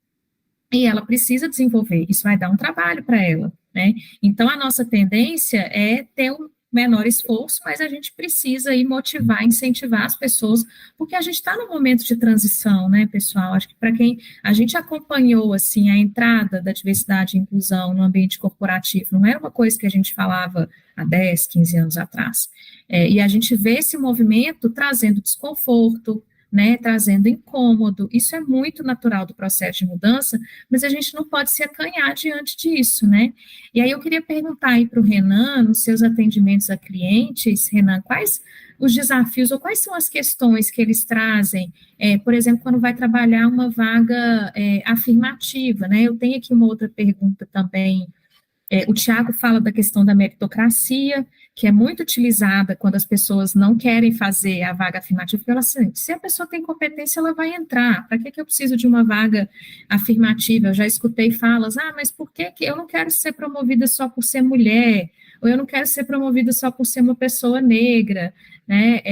[SPEAKER 1] e ela precisa desenvolver, isso vai dar um trabalho para ela, né? Então, a nossa tendência é ter um menor esforço, mas a gente precisa aí motivar, incentivar as pessoas, porque a gente está num momento de transição, né, pessoal? Acho que para quem a gente acompanhou, assim, a entrada da diversidade e inclusão no ambiente corporativo, não era uma coisa que a gente falava há 10, 15 anos atrás. E a gente vê esse movimento trazendo desconforto, né, trazendo incômodo, isso é muito natural do processo de mudança, mas a gente não pode se acanhar diante disso, né? E aí eu queria perguntar aí para o Renan, nos seus atendimentos a clientes, Renan, quais os desafios ou quais são as questões que eles trazem, por exemplo, quando vai trabalhar uma vaga afirmativa, né? Eu tenho aqui uma outra pergunta também. O Tiago fala da questão da meritocracia, que é muito utilizada quando as pessoas não querem fazer a vaga afirmativa, porque ela assim, se a pessoa tem competência, ela vai entrar. Para que eu preciso de uma vaga afirmativa? Eu já escutei falas, mas por que eu não quero ser promovida só por ser mulher? Ou eu não quero ser promovida só por ser uma pessoa negra, né?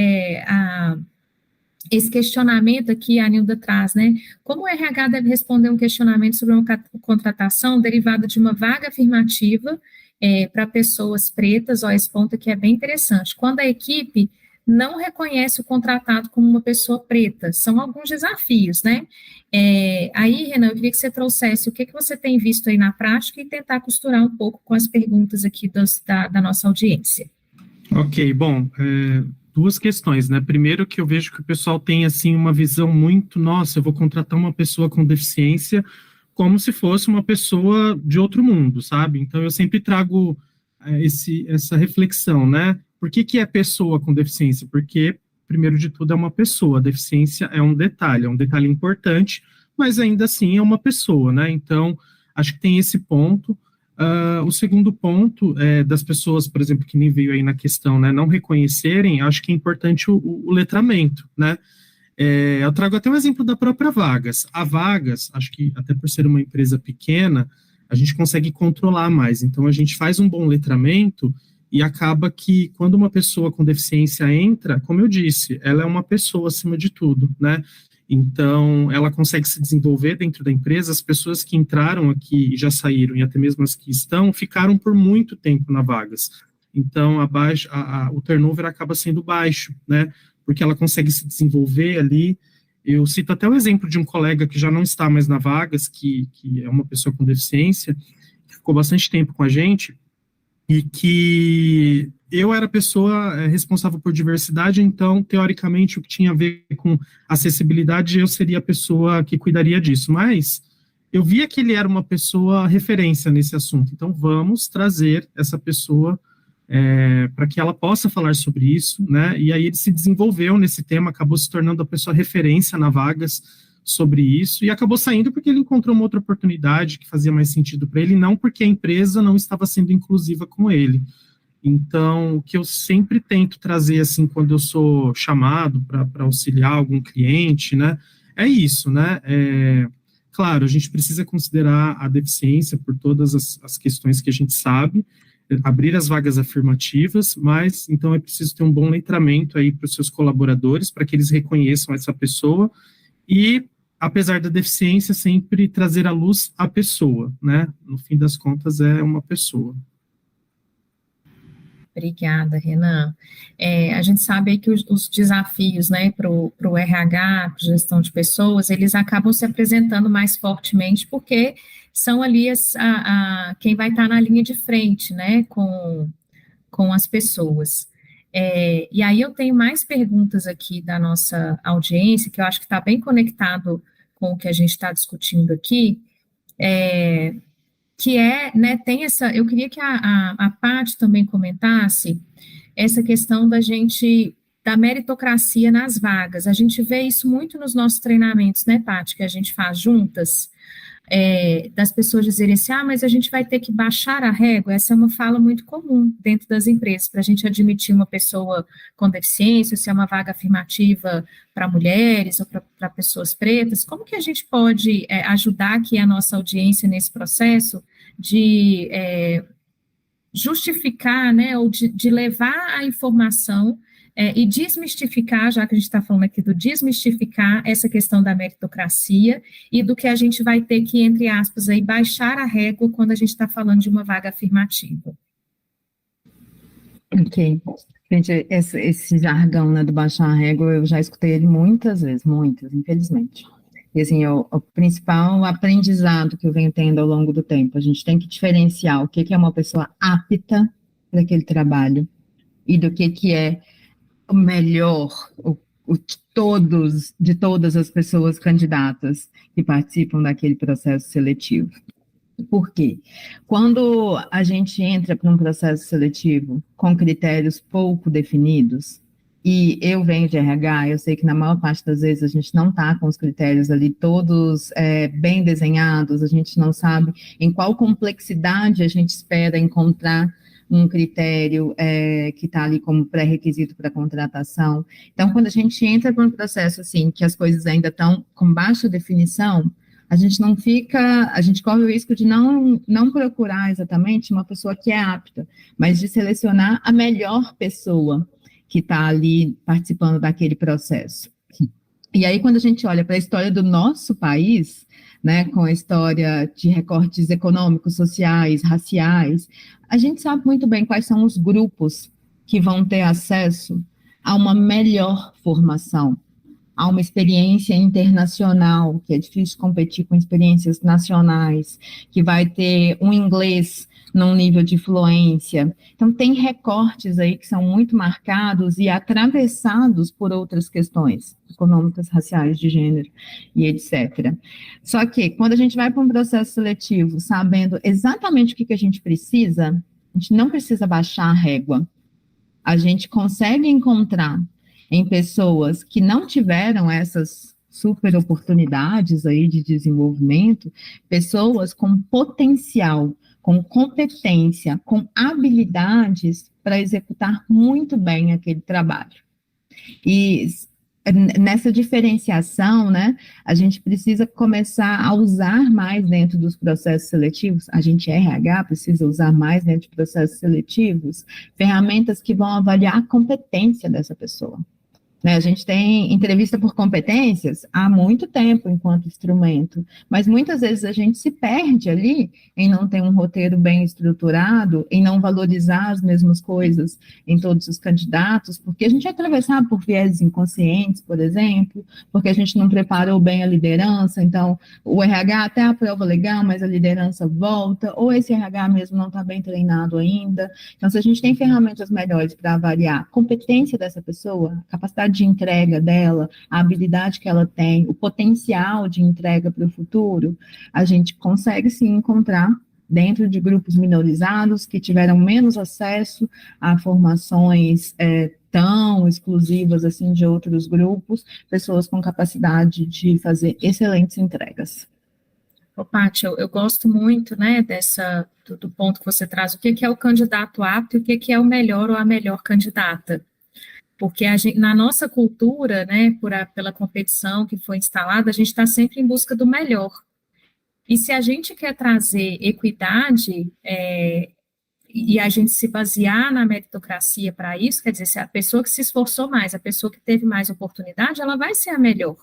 [SPEAKER 1] Esse questionamento aqui a Nilda traz, né? Como o RH deve responder um questionamento sobre uma contratação derivada de uma vaga afirmativa para pessoas pretas? Ó, esse ponto aqui é bem interessante. Quando a equipe não reconhece o contratado como uma pessoa preta, são alguns desafios, né? Aí, Renan, eu queria que você trouxesse o que você tem visto aí na prática e tentar costurar um pouco com as perguntas aqui da nossa audiência.
[SPEAKER 2] Ok, bom, duas questões, né? Primeiro que eu vejo que o pessoal tem, assim, uma visão muito, nossa, eu vou contratar uma pessoa com deficiência como se fosse uma pessoa de outro mundo, sabe? Então, eu sempre trago essa reflexão, né? Por que é pessoa com deficiência? Porque, primeiro de tudo, é uma pessoa. A deficiência é um detalhe importante, mas ainda assim é uma pessoa, né? Então, acho que tem esse ponto. O segundo ponto das pessoas, por exemplo, que nem veio aí na questão, né, não reconhecerem, acho que é importante o letramento, né? Eu trago até um exemplo da própria Vagas. A Vagas, acho que até por ser uma empresa pequena, a gente consegue controlar mais. Então, a gente faz um bom letramento e acaba que, quando uma pessoa com deficiência entra, como eu disse, ela é uma pessoa acima de tudo, né? Então, ela consegue se desenvolver dentro da empresa. As pessoas que entraram aqui e já saíram, e até mesmo as que estão, ficaram por muito tempo na Vagas. Então, o turnover acaba sendo baixo, né? Porque ela consegue se desenvolver ali. Eu cito até o exemplo de um colega que já não está mais na Vagas, que é uma pessoa com deficiência, que ficou bastante tempo com a gente, e que eu era a pessoa responsável por diversidade, então, teoricamente, o que tinha a ver com acessibilidade, eu seria a pessoa que cuidaria disso, mas eu via que ele era uma pessoa referência nesse assunto, então vamos trazer essa pessoa para que ela possa falar sobre isso, né, e aí ele se desenvolveu nesse tema, acabou se tornando a pessoa referência na Vagas sobre isso, e acabou saindo porque ele encontrou uma outra oportunidade que fazia mais sentido para ele, não porque a empresa não estava sendo inclusiva com ele. Então, o que eu sempre tento trazer, assim, quando eu sou chamado para auxiliar algum cliente, né, é isso, né, claro, a gente precisa considerar a deficiência por todas as questões que a gente sabe, abrir as vagas afirmativas, mas, então, é preciso ter um bom letramento aí para os seus colaboradores, para que eles reconheçam essa pessoa, e, apesar da deficiência, sempre trazer à luz a pessoa, né, no fim das contas, é uma pessoa.
[SPEAKER 1] Obrigada, Renan. A gente sabe aí que os desafios, né, para o RH, para gestão de pessoas, eles acabam se apresentando mais fortemente porque são ali quem vai estar na linha de frente, né, com as pessoas. E aí eu tenho mais perguntas aqui da nossa audiência, que eu acho que está bem conectado com o que a gente está discutindo aqui, que né, tem eu queria que a Paty também comentasse essa questão da meritocracia nas vagas. A gente vê isso muito nos nossos treinamentos, né, Paty, que a gente faz juntas, das pessoas dizerem assim, mas a gente vai ter que baixar a régua. Essa é uma fala muito comum dentro das empresas, para a gente admitir uma pessoa com deficiência, se é uma vaga afirmativa para mulheres ou para pessoas pretas. Como que a gente pode ajudar aqui a nossa audiência nesse processo de justificar, né, ou de levar a informação e desmistificar, já que a gente está falando aqui do desmistificar essa questão da meritocracia e do que a gente vai ter que, entre aspas, aí, baixar a régua quando a gente está falando de uma vaga afirmativa.
[SPEAKER 3] Ok. Gente, esse jargão, né, do baixar a régua, eu já escutei ele muitas vezes, muitas, infelizmente. E assim, o principal aprendizado que eu venho tendo ao longo do tempo, a gente tem que diferenciar o que é uma pessoa apta para aquele trabalho e do que é o melhor, de todas as pessoas candidatas que participam daquele processo seletivo. Por quê? Quando a gente entra para um processo seletivo com critérios pouco definidos, e eu venho de RH, eu sei que na maior parte das vezes a gente não está com os critérios ali todos bem desenhados, a gente não sabe em qual complexidade a gente espera encontrar um critério que está ali como pré-requisito para contratação. Então, quando a gente entra para um processo assim, que as coisas ainda estão com baixa definição, a gente corre o risco de não procurar exatamente uma pessoa que é apta, mas de selecionar a melhor pessoa que está ali participando daquele processo. E aí, quando a gente olha para a história do nosso país, né, com a história de recortes econômicos, sociais, raciais, a gente sabe muito bem quais são os grupos que vão ter acesso a uma melhor formação, a uma experiência internacional, que é difícil competir com experiências nacionais, que vai ter um inglês num nível de fluência. Então, tem recortes aí que são muito marcados e atravessados por outras questões econômicas, raciais, de gênero e etc. Só que, quando a gente vai para um processo seletivo, sabendo exatamente o que a gente precisa, a gente não precisa baixar a régua. A gente consegue encontrar em pessoas que não tiveram essas super oportunidades aí de desenvolvimento, pessoas com potencial, com competência, com habilidades para executar muito bem aquele trabalho. E nessa diferenciação, né, a gente precisa começar a usar mais dentro dos processos seletivos, a gente RH precisa usar mais dentro de processos seletivos, ferramentas que vão avaliar a competência dessa pessoa. Né, a gente tem entrevista por competências há muito tempo enquanto instrumento, mas muitas vezes a gente se perde ali em não ter um roteiro bem estruturado, em não valorizar as mesmas coisas em todos os candidatos, porque a gente é atravessado por viés inconscientes, por exemplo, porque a gente não preparou bem a liderança, então o RH até aprova legal, mas a liderança volta, ou esse RH mesmo não está bem treinado ainda. Então, se a gente tem ferramentas melhores para avaliar a competência dessa pessoa, a capacidade de entrega dela, a habilidade que ela tem, o potencial de entrega para o futuro, a gente consegue sim encontrar dentro de grupos minorizados que tiveram menos acesso a formações tão exclusivas assim de outros grupos, pessoas com capacidade de fazer excelentes entregas.
[SPEAKER 1] Ô, Paty, eu gosto muito, né, do ponto que você traz, o que é o candidato apto e o que é o melhor ou a melhor candidata. Porque na nossa cultura, né, pela competição que foi instalada, a gente está sempre em busca do melhor. E se a gente quer trazer equidade, e a gente se basear na meritocracia para isso, quer dizer, se a pessoa que se esforçou mais, a pessoa que teve mais oportunidade, ela vai ser a melhor.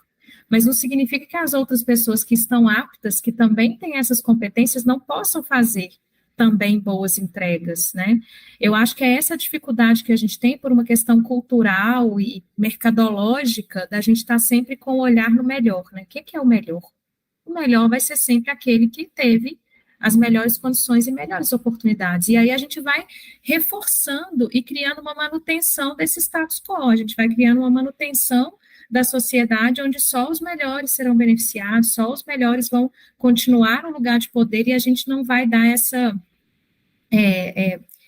[SPEAKER 1] Mas não significa que as outras pessoas que estão aptas, que também têm essas competências, não possam fazer também boas entregas, né? Eu acho que é essa dificuldade que a gente tem por uma questão cultural e mercadológica da gente estar sempre com o olhar no melhor, né? O que é o melhor? O melhor vai ser sempre aquele que teve as melhores condições e melhores oportunidades. E aí a gente vai reforçando e criando uma manutenção desse status quo, a gente vai criando uma manutenção da sociedade onde só os melhores serão beneficiados, só os melhores vão continuar no lugar de poder e a gente não vai dar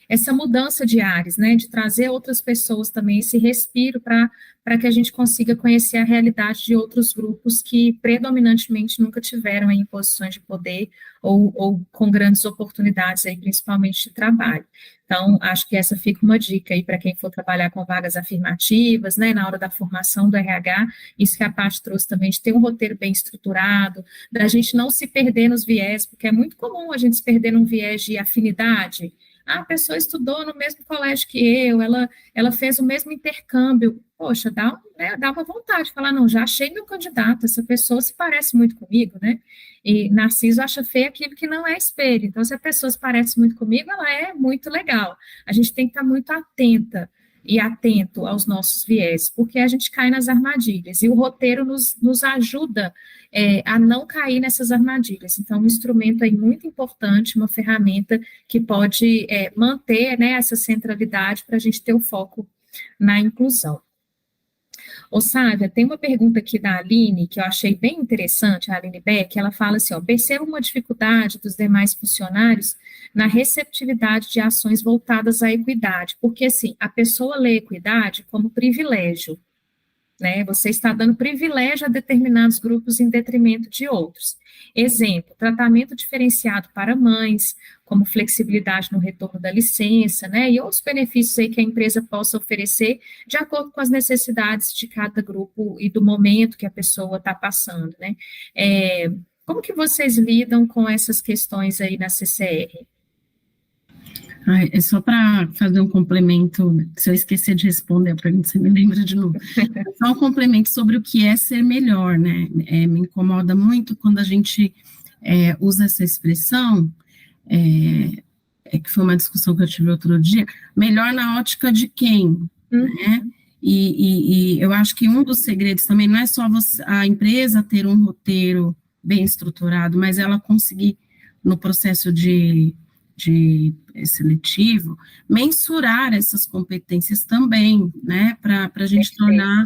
[SPEAKER 1] essa mudança de ares, né, de trazer outras pessoas também, esse respiro para que a gente consiga conhecer a realidade de outros grupos que predominantemente nunca tiveram em posições de poder ou com grandes oportunidades aí, principalmente de trabalho. Então, acho que essa fica uma dica aí para quem for trabalhar com vagas afirmativas, né, na hora da formação do RH, isso que a Paty trouxe também, de ter um roteiro bem estruturado, da gente não se perder nos viés, porque é muito comum a gente se perder num viés de afinidade. A pessoa estudou no mesmo colégio que eu, ela fez o mesmo intercâmbio. Poxa, dá uma vontade de falar, não, já achei meu candidato, essa pessoa se parece muito comigo, né? E Narciso acha feio aquilo que não é espelho. Então, se a pessoa se parece muito comigo, ela é muito legal. A gente tem que estar muito atenta e atento aos nossos viés, porque a gente cai nas armadilhas, e o roteiro nos ajuda a não cair nessas armadilhas. Então, um instrumento aí muito importante, uma ferramenta que pode manter, né, essa centralidade para a gente ter o foco na inclusão. Ô, Sávia, tem uma pergunta aqui da Aline, que eu achei bem interessante, a Aline Beck, ela fala assim, ó, percebo uma dificuldade dos demais funcionários na receptividade de ações voltadas à equidade, porque, assim, a pessoa lê equidade como privilégio, né? Você está dando privilégio a determinados grupos em detrimento de outros. Exemplo, tratamento diferenciado para mães, como flexibilidade no retorno da licença, né? E outros benefícios aí que a empresa possa oferecer de acordo com as necessidades de cada grupo e do momento que a pessoa está passando, né? Como que vocês lidam com essas questões aí na CCR?
[SPEAKER 4] É só para fazer um complemento, se eu esquecer de responder a pergunta, você me lembra de novo. Só um complemento sobre o que é ser melhor, né? Me incomoda muito quando a gente usa essa expressão, que foi uma discussão que eu tive outro dia, melhor na ótica de quem, né? E eu acho que um dos segredos também não é só a empresa ter um roteiro bem estruturado, mas ela conseguir, no processo de seletivo, mensurar essas competências também, né, para a gente tornar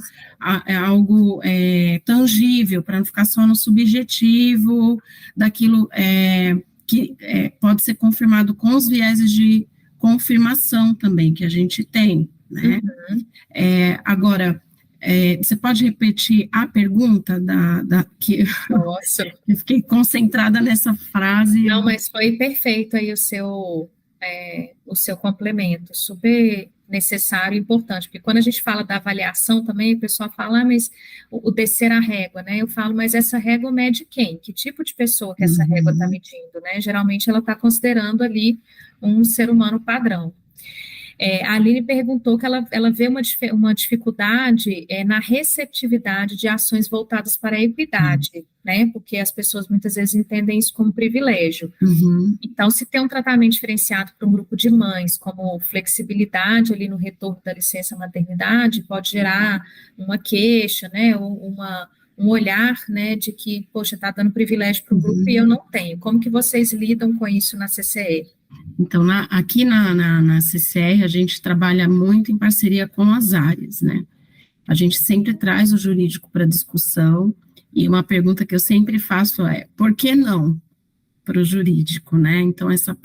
[SPEAKER 4] algo tangível, para não ficar só no subjetivo daquilo que pode ser confirmado com os vieses de confirmação também que a gente tem, né. Agora, você pode repetir a pergunta que
[SPEAKER 1] Nossa.
[SPEAKER 4] Eu fiquei concentrada nessa frase.
[SPEAKER 1] Não, mas foi perfeito aí o seu complemento, super necessário e importante, porque quando a gente fala da avaliação também, o pessoal fala, mas o descer a régua, né? Eu falo, mas essa régua mede quem? Que tipo de pessoa que essa régua está medindo, né? Geralmente ela está considerando ali um ser humano padrão. A Aline perguntou que ela vê uma dificuldade na receptividade de ações voltadas para a equidade, né? Porque as pessoas muitas vezes entendem isso como privilégio. Então, se tem um tratamento diferenciado para um grupo de mães, como flexibilidade ali no retorno da licença maternidade, pode gerar uma queixa, né? Ou um olhar, né? De que, poxa, está dando privilégio para o grupo e eu não tenho. Como que vocês lidam com isso na CCR?
[SPEAKER 4] Então, aqui na CCR, a gente trabalha muito em parceria com as áreas, né? A gente sempre traz o jurídico para discussão, e uma pergunta que eu sempre faço é, por que não para o jurídico, né? Então, essa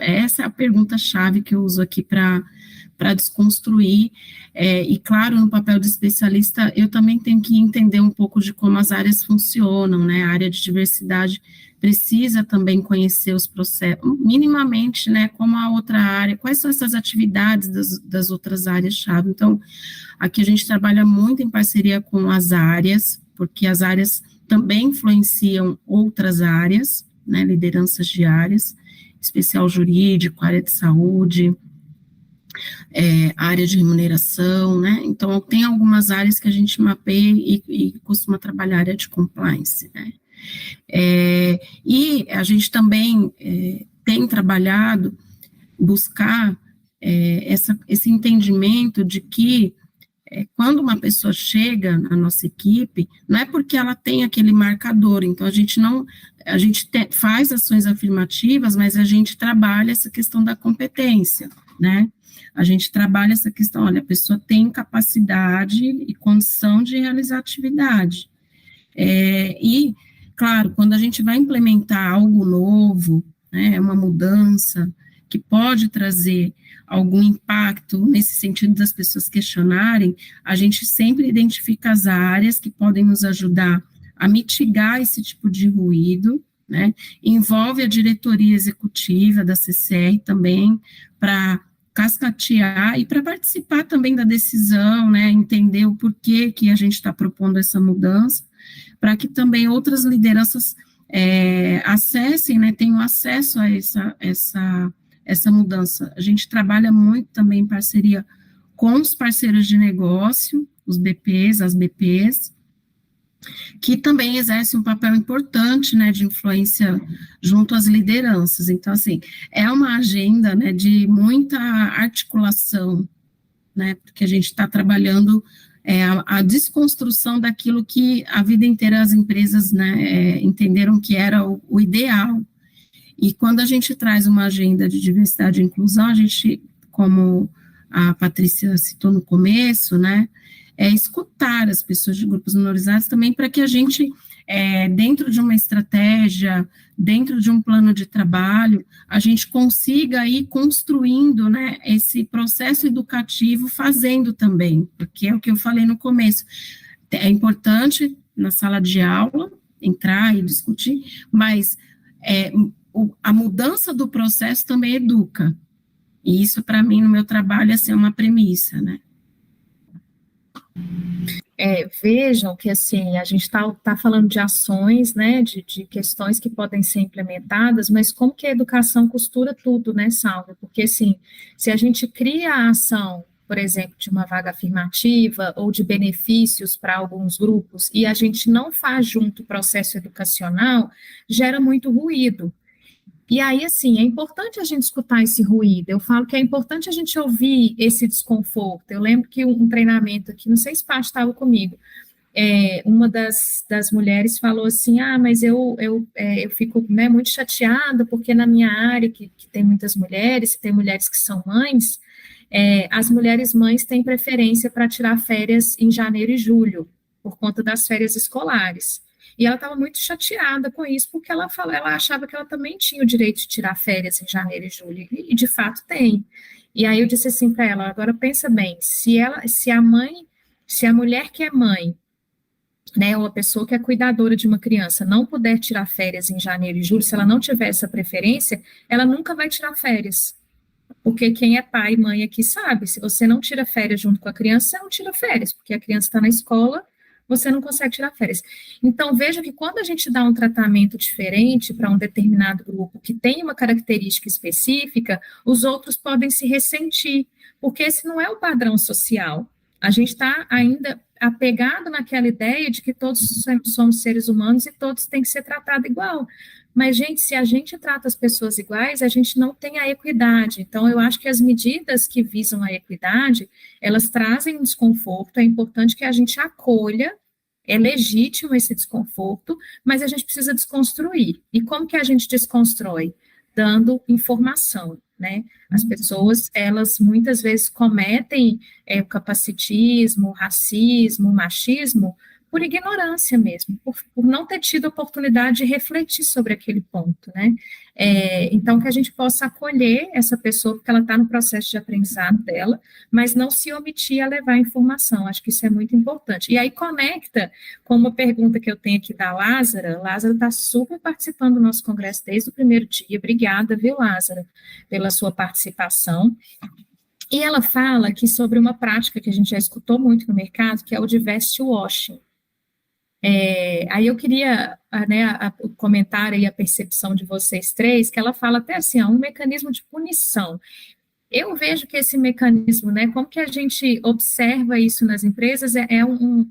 [SPEAKER 4] é a pergunta-chave que eu uso aqui para desconstruir, e claro, no papel de especialista, eu também tenho que entender um pouco de como as áreas funcionam, né? A área de diversidade precisa também conhecer os processos, minimamente, né, como a outra área, quais são essas atividades das outras áreas-chave. Então, aqui a gente trabalha muito em parceria com as áreas, porque as áreas também influenciam outras áreas, né, lideranças de áreas, especial jurídico, área de saúde, área de remuneração, né, então tem algumas áreas que a gente mapeia e costuma trabalhar a área de compliance, né. E a gente também tem trabalhado, buscar esse entendimento de que quando uma pessoa chega na nossa equipe, não é porque ela tem aquele marcador, então a gente faz ações afirmativas, mas a gente trabalha essa questão da competência, né? A gente trabalha essa questão, olha, a pessoa tem capacidade e condição de realizar atividade. E, claro, quando a gente vai implementar algo novo, né, uma mudança que pode trazer algum impacto nesse sentido das pessoas questionarem, a gente sempre identifica as áreas que podem nos ajudar a mitigar esse tipo de ruído, né, envolve a diretoria executiva da CCR também, para cascatear e para participar também da decisão, né, entender o porquê que a gente está propondo essa mudança, para que também outras lideranças acessem, né, tenham acesso a essa mudança. A gente trabalha muito também em parceria com os parceiros de negócio, os BPs, as BPs, que também exercem um papel importante, né, de influência junto às lideranças. Então, assim, é uma agenda, né, de muita articulação, né, porque a gente está trabalhando a desconstrução daquilo que a vida inteira as empresas, né, entenderam que era o ideal. E quando a gente traz uma agenda de diversidade e inclusão, a gente, como a Patrícia citou no começo, né, escutar as pessoas de grupos minorizados também para que a gente, dentro de uma estratégia, dentro de um plano de trabalho, a gente consiga ir construindo, né, esse processo educativo, fazendo também, porque é o que eu falei no começo, é importante na sala de aula entrar e discutir, mas a mudança do processo também educa, e isso para mim no meu trabalho é assim, uma premissa, né.
[SPEAKER 1] Vejam que, assim, a gente tá falando de ações, né, de questões que podem ser implementadas, mas como que a educação costura tudo, né, Salve? Porque, assim, se a gente cria a ação, por exemplo, de uma vaga afirmativa ou de benefícios para alguns grupos, e a gente não faz junto o processo educacional, gera muito ruído. E aí, assim, é importante a gente escutar esse ruído, eu falo que é importante a gente ouvir esse desconforto. Eu lembro que um treinamento aqui, não sei se Paty estava comigo, uma das mulheres falou assim, mas eu fico, né, muito chateada, porque na minha área, que tem muitas mulheres, tem mulheres que são mães, as mulheres mães têm preferência para tirar férias em janeiro e julho, por conta das férias escolares. E ela estava muito chateada com isso, porque ela achava que ela também tinha o direito de tirar férias em janeiro e julho, e de fato tem. E aí eu disse assim para ela, agora pensa bem, se a mulher que é mãe, né, ou a pessoa que é cuidadora de uma criança não puder tirar férias em janeiro e julho, se ela não tiver essa preferência, ela nunca vai tirar férias. Porque quem é pai e mãe aqui sabe, se você não tira férias junto com a criança, você não tira férias, porque a criança está na escola, você não consegue tirar férias. Então, veja que quando a gente dá um tratamento diferente para um determinado grupo que tem uma característica específica, os outros podem se ressentir, porque esse não é o padrão social. A gente está ainda apegado naquela ideia de que todos somos seres humanos e todos têm que ser tratados igual. Mas, gente, se a gente trata as pessoas iguais, a gente não tem a equidade. Então, eu acho que as medidas que visam a equidade, elas trazem um desconforto, é importante que a gente acolha, é legítimo esse desconforto, mas a gente precisa desconstruir. E como que a gente desconstrói? Dando informação, né? As pessoas, elas muitas vezes cometem o capacitismo, o racismo, o machismo, por ignorância mesmo, por não ter tido oportunidade de refletir sobre aquele ponto, né? Então, que a gente possa acolher essa pessoa, porque ela está no processo de aprendizado dela, mas não se omitir a levar informação, acho que isso é muito importante. E aí conecta com uma pergunta que eu tenho aqui da Lázara. Lázara está super participando do nosso congresso desde o primeiro dia, obrigada, viu, Lázara, pela sua participação. E ela fala aqui sobre uma prática que a gente já escutou muito no mercado, que é o diversity washing. Aí eu queria, né, comentar aí a percepção de vocês três, que ela fala até assim, um mecanismo de punição. Eu vejo que esse mecanismo, né, como que a gente observa isso nas empresas, é um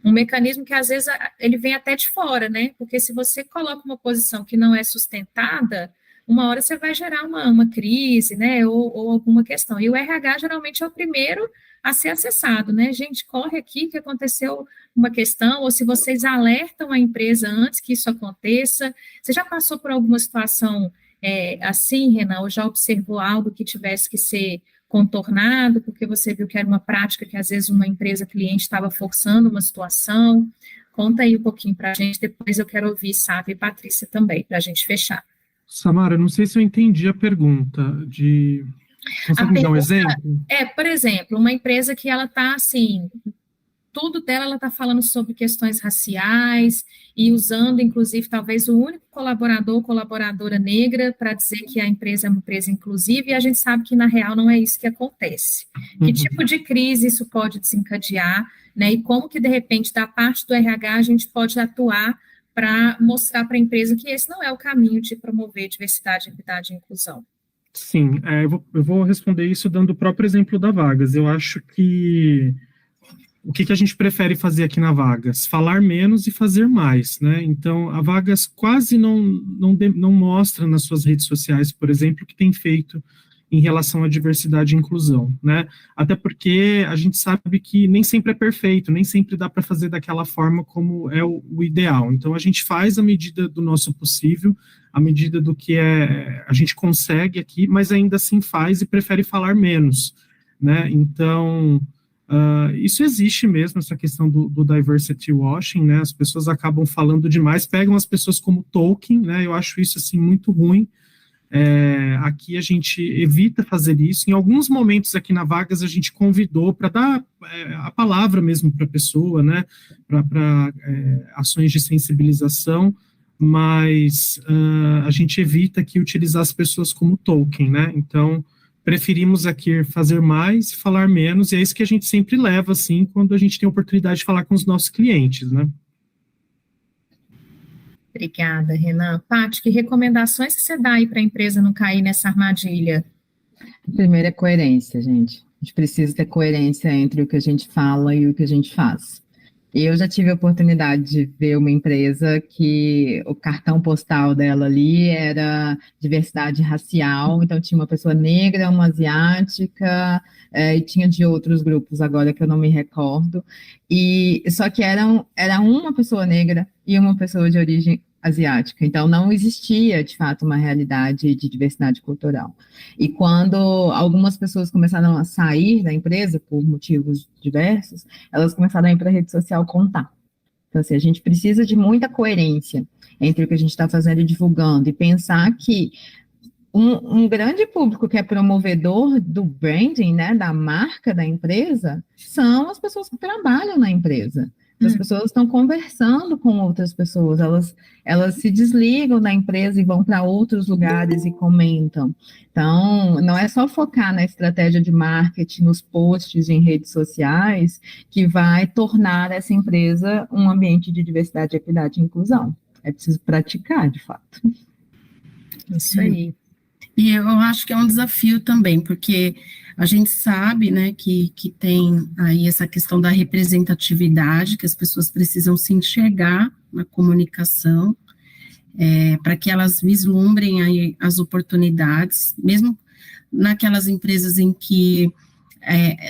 [SPEAKER 1] mecanismo que às vezes ele vem até de fora, né, porque se você coloca uma posição que não é sustentada, uma hora você vai gerar uma crise, né, ou alguma questão. E o RH geralmente é o primeiro a ser acessado, né, gente, corre aqui que aconteceu uma questão, ou se vocês alertam a empresa antes que isso aconteça. Você já passou por alguma situação assim, Renan, ou já observou algo que tivesse que ser contornado, porque você viu que era uma prática que às vezes uma empresa cliente estava forçando uma situação? Conta aí um pouquinho para a gente, depois eu quero ouvir Sávia e Patrícia também, para a gente fechar.
[SPEAKER 2] Samara, não sei se eu entendi a pergunta. Consegue me dar um exemplo?
[SPEAKER 1] Por exemplo, uma empresa que ela está assim, tudo dela ela está falando sobre questões raciais e usando, inclusive, talvez o único colaborador ou colaboradora negra para dizer que a empresa é uma empresa inclusiva, e a gente sabe que, na real, não é isso que acontece. Que tipo de crise isso pode desencadear, né, e como que, de repente, da parte do RH, a gente pode atuar para mostrar para a empresa que esse não é o caminho de promover diversidade, equidade e inclusão.
[SPEAKER 2] Sim, eu vou responder isso dando o próprio exemplo da Vagas. Eu acho que o que a gente prefere fazer aqui na Vagas? Falar menos e fazer mais, né? Então, a Vagas quase não mostra nas suas redes sociais, por exemplo, o que tem feito em relação à diversidade e inclusão, né? Até porque a gente sabe que nem sempre é perfeito, nem sempre dá para fazer daquela forma como é o ideal. Então, a gente faz à medida do nosso possível, à medida do que a gente consegue aqui, mas ainda assim faz e prefere falar menos, né? Então, isso existe mesmo, essa questão do diversity washing, né? As pessoas acabam falando demais, pegam as pessoas como token, né? Eu acho isso, assim, muito ruim. Aqui a gente evita fazer isso. Em alguns momentos aqui na Vagas a gente convidou para dar a palavra mesmo para a pessoa, né, para ações de sensibilização, mas a gente evita aqui utilizar as pessoas como token, né, então preferimos aqui fazer mais e falar menos, e é isso que a gente sempre leva, assim, quando a gente tem a oportunidade de falar com os nossos clientes, né.
[SPEAKER 1] Obrigada, Renan. Paty, que recomendações que você dá aí para a empresa não cair nessa armadilha?
[SPEAKER 3] Primeiro é coerência, gente. A gente precisa ter coerência entre o que a gente fala e o que a gente faz. Eu já tive a oportunidade de ver uma empresa que o cartão postal dela ali era diversidade racial, então tinha uma pessoa negra, uma asiática, e tinha de outros grupos agora que eu não me recordo, e só que era uma pessoa negra e uma pessoa de origem asiática, então não existia, de fato, uma realidade de diversidade cultural. E quando algumas pessoas começaram a sair da empresa, por motivos diversos, elas começaram a ir para a rede social contar. Então, assim, a gente precisa de muita coerência entre o que a gente está fazendo e divulgando, e pensar que um grande público que é promovedor do branding, né, da marca da empresa, são as pessoas que trabalham na empresa. As pessoas estão conversando com outras pessoas, elas se desligam da empresa e vão para outros lugares e comentam. Então, não é só focar na estratégia de marketing, nos posts em redes sociais, que vai tornar essa empresa um ambiente de diversidade, equidade e inclusão. É preciso praticar, de fato.
[SPEAKER 1] Isso aí.
[SPEAKER 4] E eu acho que é um desafio também, porque a gente sabe, né, que tem aí essa questão da representatividade, que as pessoas precisam se enxergar na comunicação, para que elas vislumbrem aí as oportunidades, mesmo naquelas empresas em que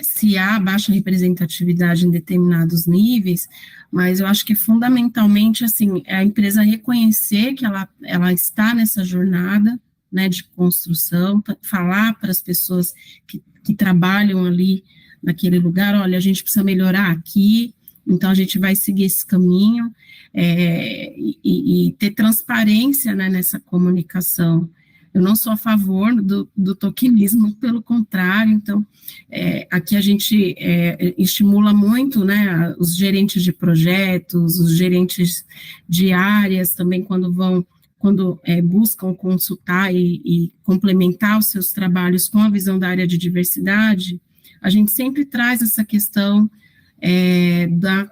[SPEAKER 4] se há baixa representatividade em determinados níveis, mas eu acho que fundamentalmente, assim, a empresa reconhecer que ela está nessa jornada, né, de construção, falar para as pessoas que trabalham ali naquele lugar, olha, a gente precisa melhorar aqui, então a gente vai seguir esse caminho, e ter transparência, né, nessa comunicação. Eu não sou a favor do tokenismo, pelo contrário, então, aqui a gente estimula muito, né, os gerentes de projetos, os gerentes de áreas também, quando buscam consultar e complementar os seus trabalhos com a visão da área de diversidade, a gente sempre traz essa questão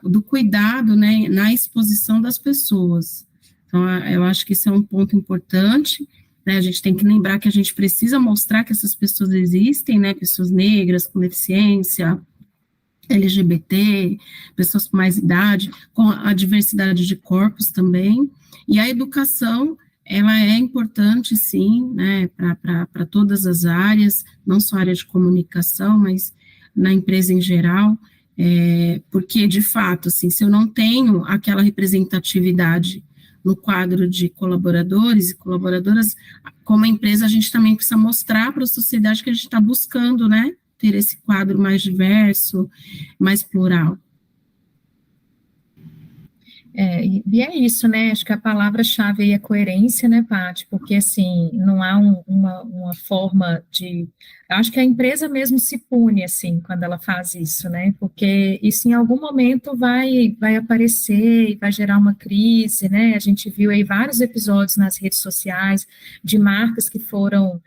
[SPEAKER 4] do cuidado, né, na exposição das pessoas. Então, eu acho que esse é um ponto importante, né, a gente tem que lembrar que a gente precisa mostrar que essas pessoas existem, né, pessoas negras com deficiência, LGBT, pessoas com mais idade, com a diversidade de corpos também, e a educação, ela é importante, sim, né, para todas as áreas, não só a área de comunicação, mas na empresa em geral, porque, de fato, assim, se eu não tenho aquela representatividade no quadro de colaboradores e colaboradoras, como empresa, a gente também precisa mostrar para a sociedade que a gente está buscando, né, ter esse quadro mais diverso, mais plural.
[SPEAKER 1] E é isso, né, acho que a palavra-chave aí é coerência, né, Paty, porque, assim, não há uma forma acho que a empresa mesmo se pune, assim, quando ela faz isso, né, porque isso em algum momento vai aparecer e vai gerar uma crise, né, a gente viu aí vários episódios nas redes sociais de marcas que estão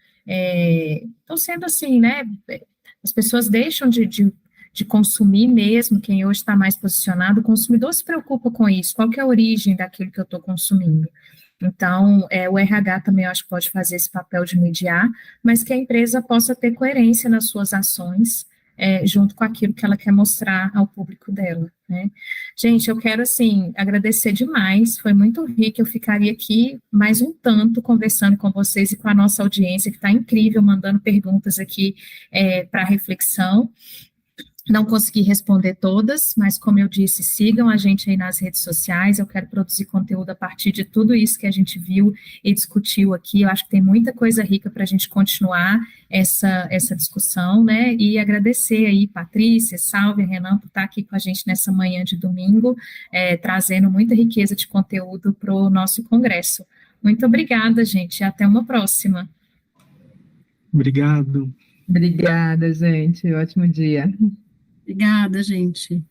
[SPEAKER 1] sendo assim, né, as pessoas deixam de consumir mesmo, quem hoje está mais posicionado, o consumidor se preocupa com isso, qual que é a origem daquilo que eu estou consumindo. Então, o RH também, eu acho que pode fazer esse papel de mediar, mas que a empresa possa ter coerência nas suas ações, junto com aquilo que ela quer mostrar ao público dela, né? Gente, eu quero, assim, agradecer demais, foi muito rico, eu ficaria aqui mais um tanto conversando com vocês e com a nossa audiência, que está incrível, mandando perguntas aqui para reflexão. Não consegui responder todas, mas como eu disse, sigam a gente aí nas redes sociais, eu quero produzir conteúdo a partir de tudo isso que a gente viu e discutiu aqui, eu acho que tem muita coisa rica para a gente continuar essa discussão, né, e agradecer aí, Patrícia, Salve, Renan, por estar aqui com a gente nessa manhã de domingo, trazendo muita riqueza de conteúdo para o nosso congresso. Muito obrigada, gente, e até uma próxima.
[SPEAKER 2] Obrigado.
[SPEAKER 3] Obrigada, gente, ótimo dia.
[SPEAKER 4] Obrigada, gente.